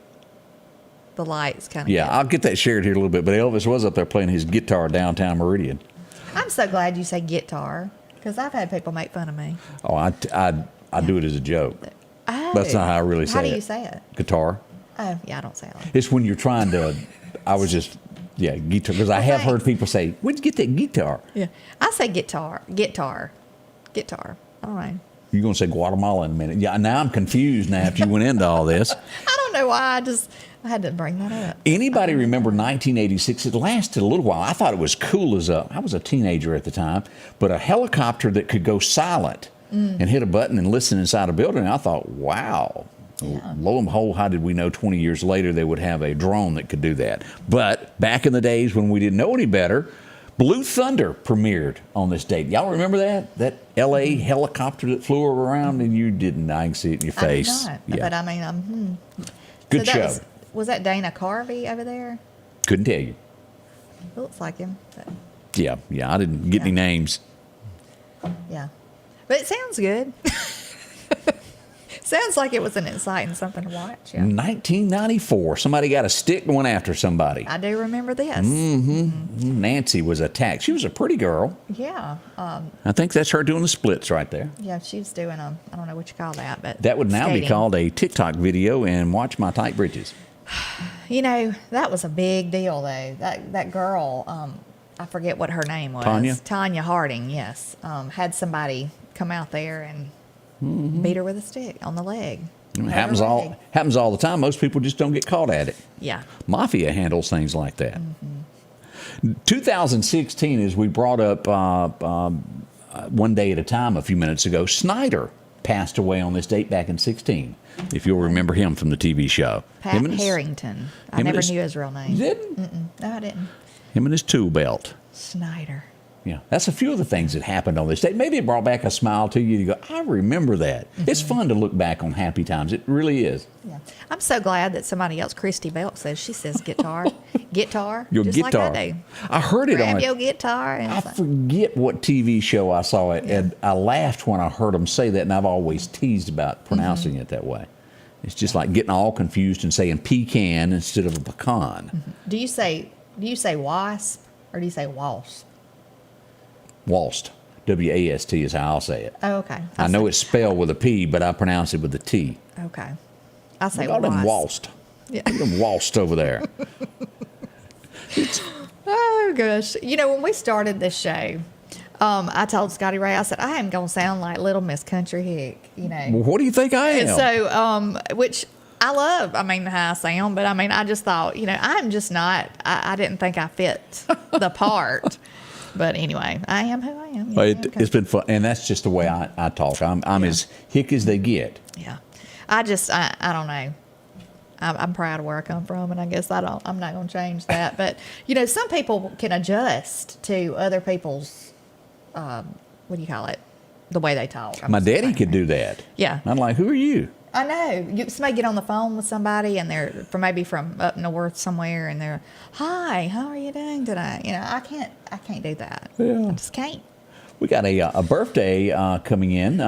the lights kind of. Yeah, I'll get that shared here a little bit. But Elvis was up there playing his guitar downtown Meridian. I'm so glad you say guitar because I've had people make fun of me. Oh, I do it as a joke. Oh, That's not how I really say it. How do you say it? Guitar. Oh, yeah, I don't say it. Like It's when you're trying to. I was just guitar because I have heard people say, "Where'd you get that guitar?" yeah, I say guitar. All right. You're going to say Guatemala in a minute. Yeah, now I'm confused now after you went into all this. I don't know why. I had to bring that up. Anybody remember 1986? It lasted a little while. I thought it was cool I was a teenager at the time, but a helicopter that could go silent and hit a button and listen inside a building. I thought, wow. Yeah. Lo and behold, how did we know 20 years later they would have a drone that could do that? But back in the days when we didn't know any better, Blue Thunder premiered on this date. Y'all remember that? That L.A. helicopter that flew around and you didn't. I can see it in your face. I did not, but I mean, Good so show. Was that Dana Carvey over there? Couldn't tell you. It looks like him. But Yeah, I didn't get any names. yeah. But it sounds good. Sounds like it was an exciting something to watch. Yeah. 1994. Somebody got a stick and went after somebody. I do remember this. Nancy was attacked. She was a pretty girl. Yeah. I think that's her doing the splits right there. Yeah, she's doing I don't know what you call that, but That would now be skating. called a TikTok video and watch my tight britches. You know, that was a big deal though. That girl, I forget what her name was. Tanya Harding, yes. Had somebody come out there and beat her with a stick on the leg. It happens all the time. Most people just don't get caught at it. Yeah. Mafia handles things like that. 2016, as we brought up one day at a time a few minutes ago, Snyder passed away on this date back in 16. If you'll remember him from the TV show. Pat Harrington. I never knew his real name. You didn't? No, I didn't. Him and his tool belt. Snyder. Yeah, that's a few of the things that happened on this date. Maybe it brought back a smile to you. You go, I remember that. It's fun to look back on happy times. It really is. Yeah. I'm so glad that somebody else, Christy Belk, says she says guitar. Guitar. Your just guitar. like I do. I heard it Grab on your guitar. And I it's like, forget what TV show I saw it, and I laughed when I heard them say that, and I've always teased about pronouncing it that way. It's just like getting all confused and saying pecan instead of a pecan. do you say wasp or do you say wasp? Walst. W-A-S-T is how I'll say it. Oh, okay. I know it's spelled with a P, but I pronounce it with a T. Okay. I say Look at them wasp. waltzed. Yeah. Look at them waltzed over there. Oh, gosh. You know, when we started this show, I told Scotty Ray, I said, I am going to sound like Little Miss Country Hick, you know. Well, what do you think I am? And so, which I love, how I sound, but I just thought, you know, I'm just not, I didn't think I fit the part. But anyway, I am who I am. Well, it's been fun, and that's just the way I talk. I'm as hick as they get. Yeah. I don't know. I'm proud of where I come from, and I guess I'm not going to change that. But, you know, some people can adjust to other people's, what do you call it? The way they talk. My daddy could do that. Yeah. I'm like, who are you? I know. Somebody get on the phone with somebody, and they're from up north somewhere, and they're, "Hi, how are you doing today?" You know, I can't do that. Yeah. I just can't. We got a birthday coming in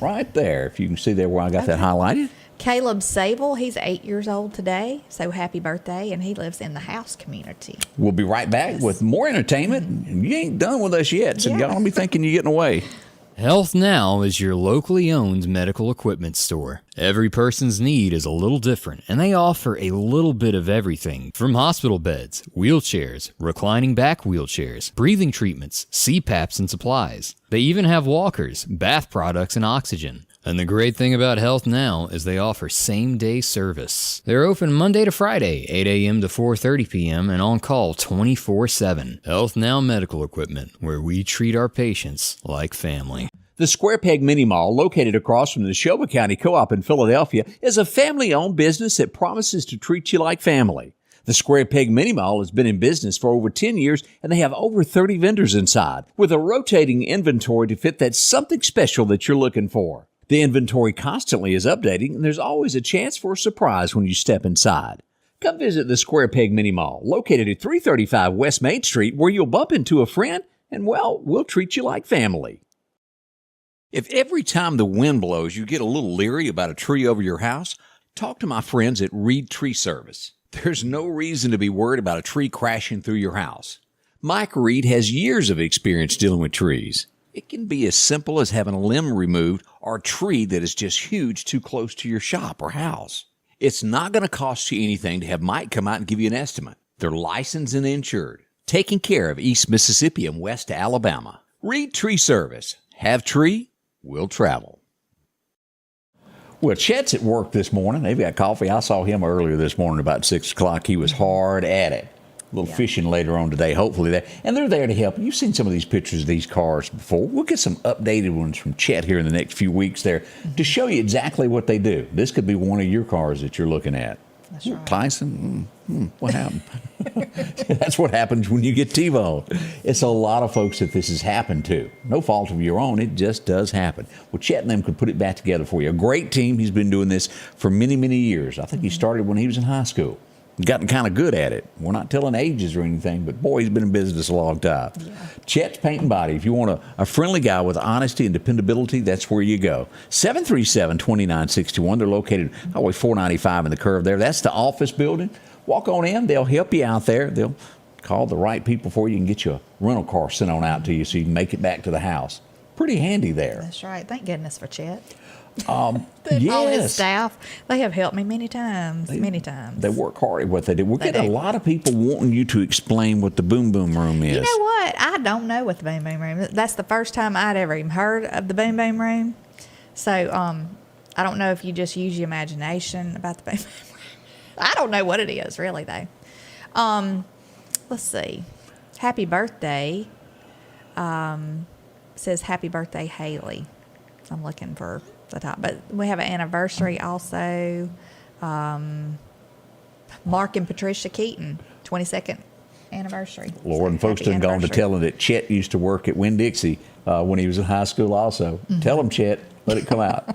right there. If you can see there where I got that highlighted. Caleb Sable, he's 8 years old today, so happy birthday, and he lives in the house community. We'll be right back with more entertainment. And you ain't done with us yet, so y'all don't be thinking you're getting away. Health Now is your locally owned medical equipment store. Every person's need is a little different, and they offer a little bit of everything from hospital beds, wheelchairs, reclining back wheelchairs, breathing treatments, CPAPs and supplies. They even have walkers, bath products, and oxygen. And the great thing about Health Now is they offer same-day service. They're open Monday to Friday, 8 a.m. to 4:30 p.m. and on call 24/7. Health Now Medical Equipment, where we treat our patients like family. The Square Peg Mini Mall, located across from the Neshoba County Co-op in Philadelphia, is a family-owned business that promises to treat you like family. The Square Peg Mini Mall has been in business for over 10 years, and they have over 30 vendors inside, with a rotating inventory to fit that something special that you're looking for. The inventory constantly is updating, and there's always a chance for a surprise when you step inside. Come visit the Square Peg Mini Mall, located at 335 West Main Street, where you'll bump into a friend, and, well, we'll treat you like family. If every time the wind blows you get a little leery about a tree over your house, talk to my friends at Reed Tree Service. There's no reason to be worried about a tree crashing through your house. Mike Reed has years of experience dealing with trees. It can be as simple as having a limb removed or a tree that is just huge too close to your shop or house. It's not going to cost you anything to have Mike come out and give you an estimate. They're licensed and insured, taking care of East Mississippi and West Alabama. Reed Tree Service. Have tree, we'll travel. Well, Chet's at work this morning. They've got coffee. I saw him earlier this morning about 6 o'clock. He was hard at it. A little fishing later on today, hopefully. And they're there to help. You've seen some of these pictures of these cars before. We'll get some updated ones from Chet here in the next few weeks there to show you exactly what they do. This could be one of your cars that you're looking at. That's right. Tyson, what happened? That's what happens when you get T-boned. It's a lot of folks that this has happened to. No fault of your own. It just does happen. Well, Chet and them could put it back together for you. A great team. He's been doing this for many, many years. I think he started when he was in high school. Gotten kind of good at it. We're not telling ages or anything, but boy, he's been in business a long time. Yeah. Chet's Paint and Body. If you want a friendly guy with honesty and dependability, that's where you go. 737-2961. They're located Highway 495 in the curve there. That's the office building. Walk on in. They'll help you out there. They'll call the right people for you and get you a rental car sent on out to you so you can make it back to the house. Pretty handy there. That's right. Thank goodness for Chet. Yes. All his staff, they have helped me many times. They work hard at what they do. We're They getting do. a lot of people wanting you to explain what the Boom Boom Room is. You know what? I don't know what the Boom Boom Room is. That's the first time I'd ever even heard of the Boom Boom Room. So I don't know if you just use your imagination about the Boom Boom Room. I don't know what it is, really, though. Let's see. Happy birthday. Says happy birthday, Haley. I'm looking for the top. But we have an anniversary also. Mark and Patricia Keaton, 22nd anniversary. Lord, and folks happy done gone to anniversary. tell him that Chet used to work at Winn-Dixie when he was in high school also. Tell him, Chet. Let it come out.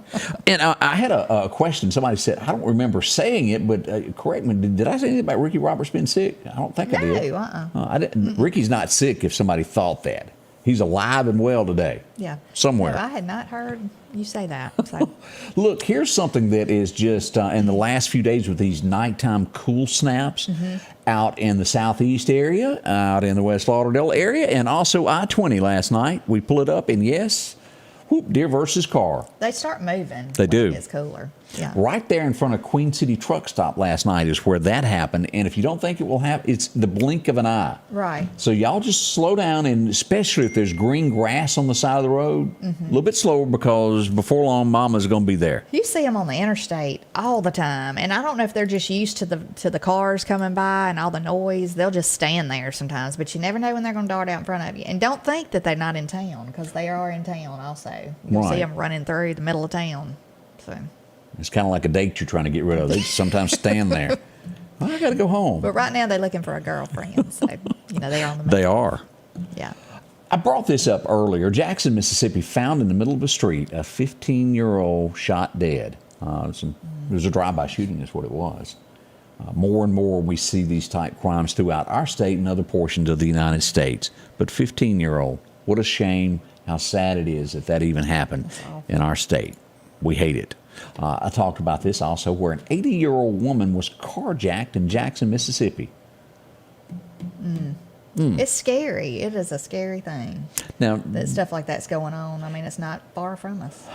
And I had a question. Somebody said, I don't remember saying it, but correct me. Did I say anything about Ricky Roberts being sick? I don't think I did. No, I didn't. Ricky's not sick if somebody thought that. He's alive and well today. Yeah. Somewhere. No, I had not heard you say that. So. Look, here's something that is just in the last few days with these nighttime cool snaps out in the southeast area, out in the West Lauderdale area, and also I-20 last night. We pull it up, and yes, deer versus car. They start moving. They do. It gets cooler. Yeah. Right there in front of Queen City Truck Stop last night is where that happened. And if you don't think it will happen, it's the blink of an eye. Right. So y'all just slow down, and especially if there's green grass on the side of the road, a little bit slower because before long, Mama's going to be there. You see them on the interstate all the time, and I don't know if they're just used to the cars coming by and all the noise. They'll just stand there sometimes, but you never know when they're going to dart out in front of you. And don't think that they're not in town, because they are in town also. You'll Right. see them running through the middle of town. So, It's kind of like a date you're trying to get rid of. They just sometimes stand there. I got to go home. but right now they're looking for a girlfriend, so they're on the move. They are. Yeah. I brought this up earlier. Jackson, Mississippi, found in the middle of a street a 15-year-old shot dead. It was a drive-by shooting is what it was. More and more we see these type crimes throughout our state and other portions of the United States. But 15-year-old, what a shame, how sad it is that even happened in our state. We hate it. I talked about this also where an 80-year-old woman was carjacked in Jackson, Mississippi. It's scary. It is a scary thing Now, that stuff like that's going on. I mean, it's not far from us.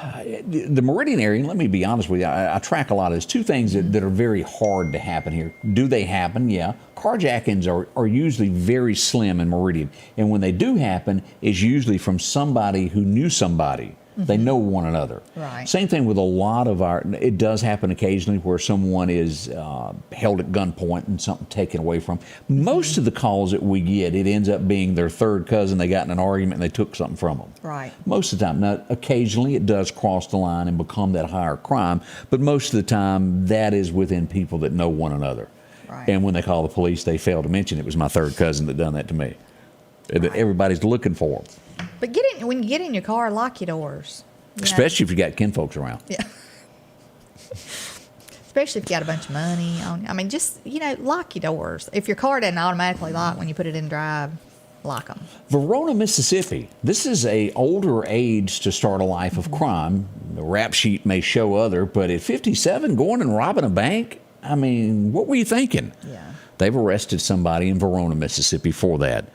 the Meridian area, and let me be honest with you, I track a lot of this. Two things that are very hard to happen here. Do they happen? Yeah. Carjackings are usually very slim in Meridian. And when they do happen, it's usually from somebody who knew somebody. They know one another. Right. Same thing with a lot of it does happen occasionally where someone is held at gunpoint and something taken away from. Most of the calls that we get, it ends up being their third cousin. They got in an argument and they took something from them. Right. Most of the time. Now, occasionally it does cross the line and become that higher crime, but most of the time that is within people that know one another. Right. And when they call the police, they fail to mention it was my third cousin that done that to me. And that everybody's looking for them. But when you get in your car, lock your doors. You know? Especially if you got kinfolks around. Yeah. Especially if you got a bunch of money on. I mean, just lock your doors. If your car doesn't automatically lock when you put it in drive, lock them. Verona, Mississippi. This is a older age to start a life of crime. The rap sheet may show other, but at 57, going and robbing a bank. I mean, what were you thinking? Yeah. They've arrested somebody in Verona, Mississippi for that.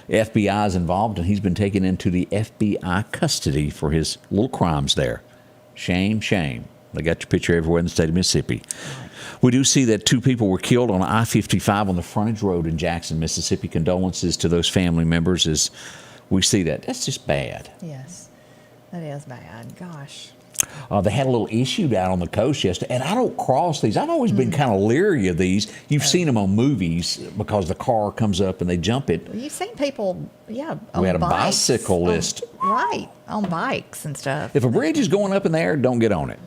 FBI is involved, and he's been taken into the FBI custody for his little crimes there. Shame, shame. They got your picture everywhere in the state of Mississippi. We do see that 2 people were killed on I-55 on the frontage road in Jackson, Mississippi. Condolences to those family members as we see that. That's just bad. Yes, that is bad. Gosh. They had a little issue down on the coast yesterday, and I don't cross these. I've always been kind of leery of these. You've seen them on movies because the car comes up and they jump it. You've seen people, on We had a bikes, bicyclist. on bikes and stuff. If a bridge is going up in the air, don't get on it.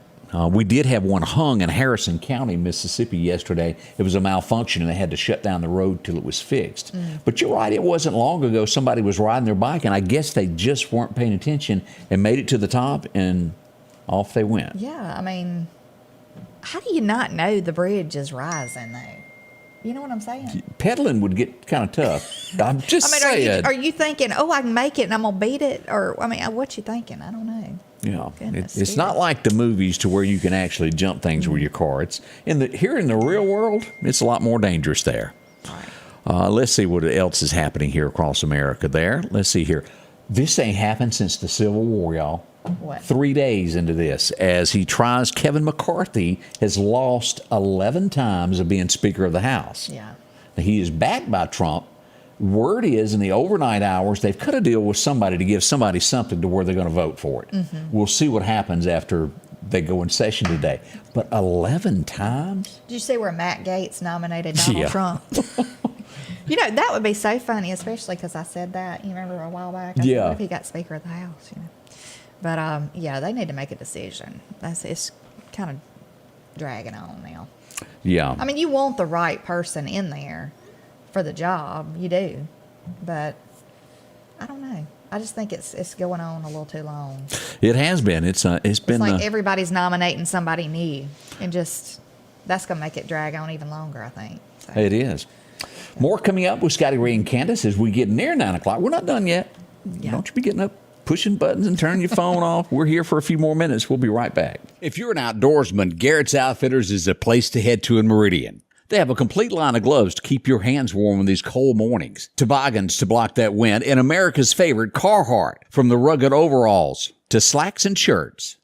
We did have one hung in Harrison County, Mississippi yesterday. It was a malfunction, and they had to shut down the road till it was fixed. But you're right, it wasn't long ago somebody was riding their bike, and I guess they just weren't paying attention and made it to the top, and off they went. Yeah, I mean, how do you not know the bridge is rising, though? You know what I'm saying? Pedaling would get kind of tough. I'm just saying. Are you thinking, oh, I can make it and I'm going to beat it? Or, I mean, what you thinking? I don't know. Yeah, Goodness, it's not like the movies to where you can actually jump things with your car. It's here in the real world, it's a lot more dangerous there. Right. Let's see what else is happening here across America there. Let's see here. This ain't happened since the Civil War, y'all. What? 3 days into this, as he tries, Kevin McCarthy has lost 11 times of being Speaker of the House. Yeah. He is backed by Trump. Word is in the overnight hours, they've cut a deal with somebody to give somebody something to where they're going to vote for it. We'll see what happens after they go in session today. But 11 times? Did you see where Matt Gaetz nominated Donald Yeah. Trump? You know, that would be so funny, especially because I said that. You remember a while back? I said, Yeah. what if he got Speaker of the House? You know. But, yeah, they need to make a decision. It's kind of dragging on now. Yeah. I mean, you want the right person in there for the job. You do. But I don't know. I just think it's going on a little too long. It has been. It's been It's like everybody's nominating somebody new. And just, that's going to make it drag on even longer, I think. So. It is. More coming up with Scotty Ray and Candace as we get near 9 o'clock. We're not done yet. Yeah. Don't you be getting up, pushing buttons and turning your phone off. We're here for a few more minutes. We'll be right back. If you're an outdoorsman, Garrett's Outfitters is the place to head to in Meridian. They have a complete line of gloves to keep your hands warm in these cold mornings, toboggans to block that wind, and America's favorite Carhartt, from the rugged overalls to slacks and shirts.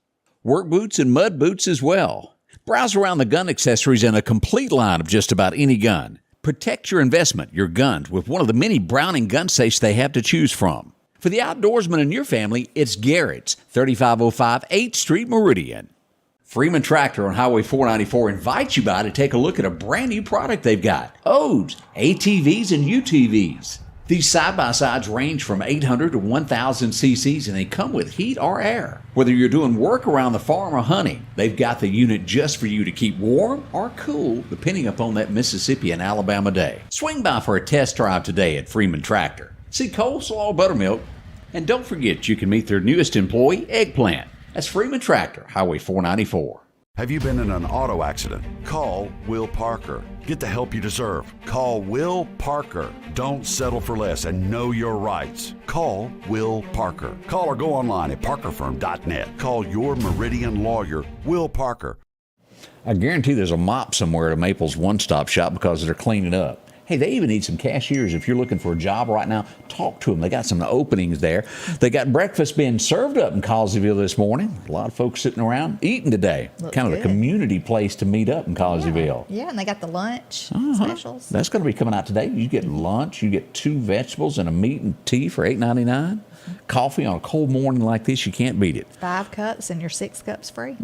Work boots and mud boots as well. Browse around the gun accessories and a complete line of just about any gun. Protect your investment, your guns, with one of the many Browning gun safes they have to choose from. For the outdoorsman in your family, it's Garrett's, 3505 8th Street, Meridian. Freeman Tractor on Highway 494 invites you by to take a look at a brand new product they've got. Odes, ATVs, and UTVs. These side-by-sides range from 800 to 1,000 cc's, and they come with heat or air. Whether you're doing work around the farm or hunting, they've got the unit just for you to keep warm or cool, depending upon that Mississippi and Alabama day. Swing by for a test drive today at Freeman Tractor. See coleslaw, buttermilk, and don't forget you can meet their newest employee, Eggplant. That's Freeman Tractor, Highway 494. Have you been in an auto accident? Call Will Parker. Get the help you deserve. Call Will Parker. Don't settle for less and know your rights. Call Will Parker. Call or go online at parkerfirm.net. Call your Meridian lawyer, Will Parker. I guarantee there's a mop somewhere at Maple's one-stop shop because they're cleaning up. Hey, they even need some cashiers. If you're looking for a job right now, talk to them. They got some openings there. They got breakfast being served up in Collinsville this morning. A lot of folks sitting around eating today. Looks kind of good. a community place to meet up in Collinsville. Yeah, and they got the lunch specials. That's going to be coming out today. You get lunch, you get 2 vegetables and a meat and tea for $8.99. Coffee on a cold morning like this, you can't beat it. 5 cups and your 6 cups free.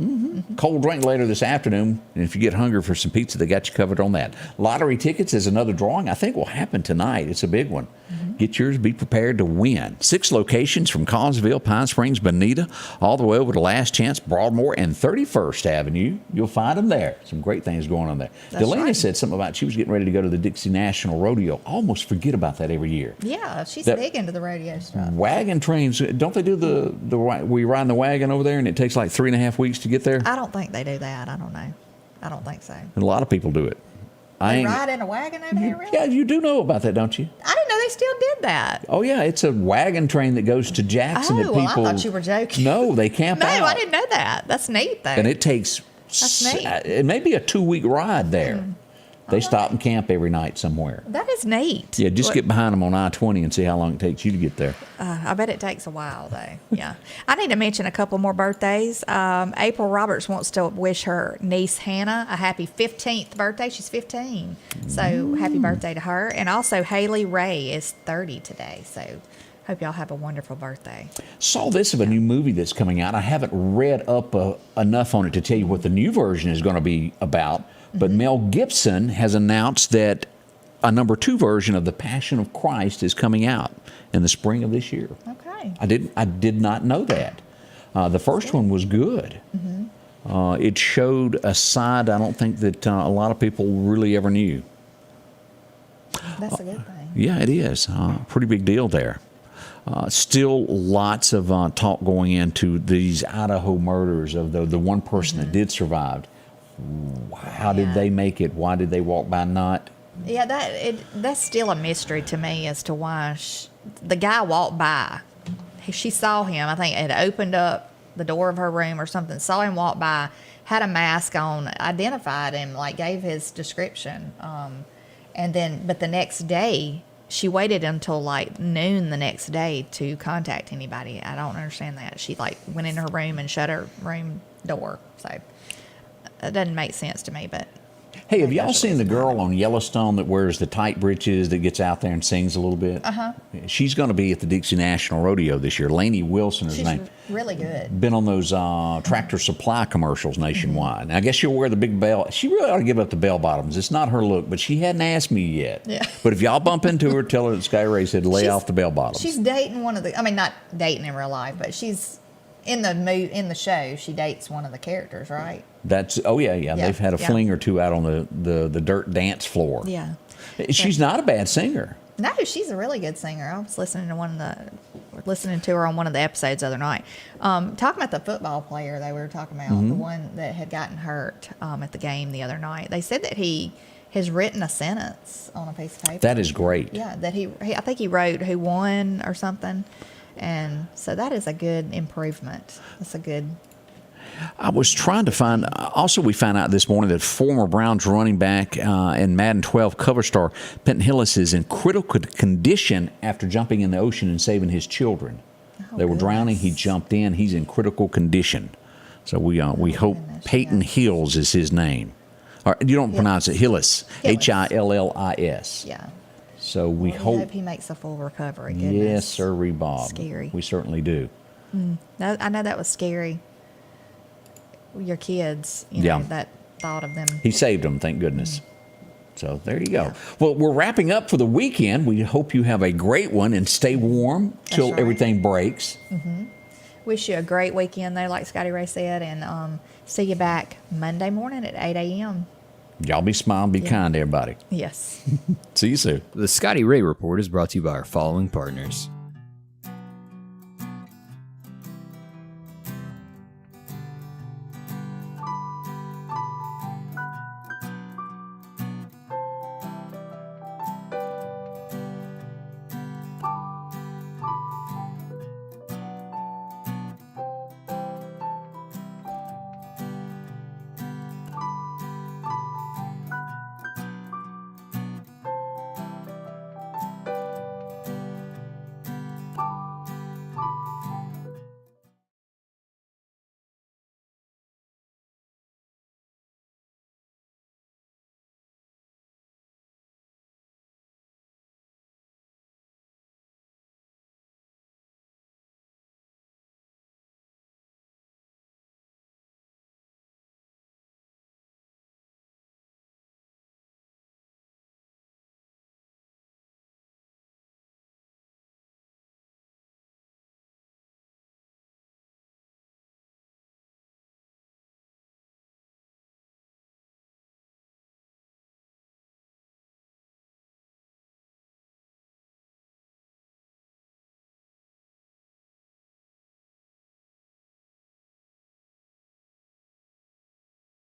Cold drink later this afternoon, and if you get hungry for some pizza, they got you covered on that. Lottery tickets is another drawing I think will happen tonight. It's a big one. Get yours, be prepared to win. 6 locations from Collinsville, Pine Springs, Bonita, all the way over to Last Chance, Broadmoor, and 31st Avenue. You'll find them there. Some great things going on there. That's Delaney right. said something about she was getting ready to go to the Dixie National Rodeo. I almost forget about that every year. Yeah, she's That- big into the rodeo stuff. Wagon trains, don't they do the we ride in the wagon over there and it takes like 3.5 weeks to get there? I don't think they do that. I don't know. I don't think so. And a lot of people do it. They ride in a wagon over there, really? Yeah, you do know about that, don't you? I didn't know they still did that. Oh, yeah, it's a wagon train that goes to Jackson that Oh, well, I people... thought you were joking. No, they camp No, out. I didn't know that. That's neat, though. And it takes That's neat. It may be a 2-week ride there. They stop and camp every night somewhere. That is neat. Yeah, just get behind them on I-20 and see how long it takes you to get there. I bet it takes a while, though. Yeah. I need to mention a couple more birthdays. April Roberts wants to wish her niece Hannah a happy 15th birthday. She's 15. So happy birthday to her. And also Haley Ray is 30 today. So hope y'all have a wonderful birthday. Saw this of a new movie that's coming out. I haven't read up enough on it to tell you what the new version is going to be about. But Mel Gibson has announced that a number 2 version of The Passion of Christ is coming out in the spring of this year. Okay. I did not know that. The first one was good. It showed a side I don't think that a lot of people really ever knew. That's a good thing. Yeah, it is. Pretty big deal there. Still lots of talk going into these Idaho murders of the one person that did survive. How did they make it? Why did they walk by not? Yeah, that's still a mystery to me as to why the guy walked by. She saw him. I think it opened up the door of her room or something. Saw him walk by, had a mask on, identified him, like gave his description, but the next day she waited until like noon the next day to contact anybody. I don't understand that. She like went in her room and shut her room door. So it doesn't make sense to me, but. Hey, have y'all seen the girl on Yellowstone that wears the tight breeches that gets out there and sings a little bit? She's going to be at the Dixie National Rodeo this year. Lainey Wilson is her name. Really good. Been on those Tractor Supply commercials nationwide. Now, I guess she'll wear the big bell. She really ought to give up the bell bottoms. It's not her look, but she hadn't asked me yet. Yeah. But if y'all bump into her, tell her that Scotty Ray said lay off the bell bottoms. She's dating not dating in real life, but she's in the show. She dates one of the characters, right? Yeah. They've had a fling or two out on the dirt dance floor. Yeah. She's not a bad singer. No, she's a really good singer. I was listening to her on one of the episodes the other night. Talking about the football player they were talking about, the one that had gotten hurt at the game the other night. They said that he has written a sentence on a piece of paper. That is great. Yeah, that I think he wrote who won or something. And so that is a good improvement. That's a good. I was trying to find. Also, we found out this morning that former Browns running back and Madden 12 cover star Penton Hillis is in critical condition after jumping in the ocean and saving his children. They were drowning. He jumped in. He's in critical condition. So we hope Peyton Hills is his name. Or, you don't pronounce it Hillis. Hillis. Yeah. So we hope he makes a full recovery. Goodness. Yes, sir, Bob. Scary. We certainly do. I know that was scary. Your kids, that thought of them. He saved them, thank goodness. So there you go. Yeah. Well, we're wrapping up for the weekend. We hope you have a great one and stay warm till everything breaks. Wish you a great weekend there, like Scotty Ray said, and see you back Monday morning at 8 a.m. Y'all be smiling, be kind to everybody. Yes. See you soon. The Scotty Ray Report is brought to you by our following partners.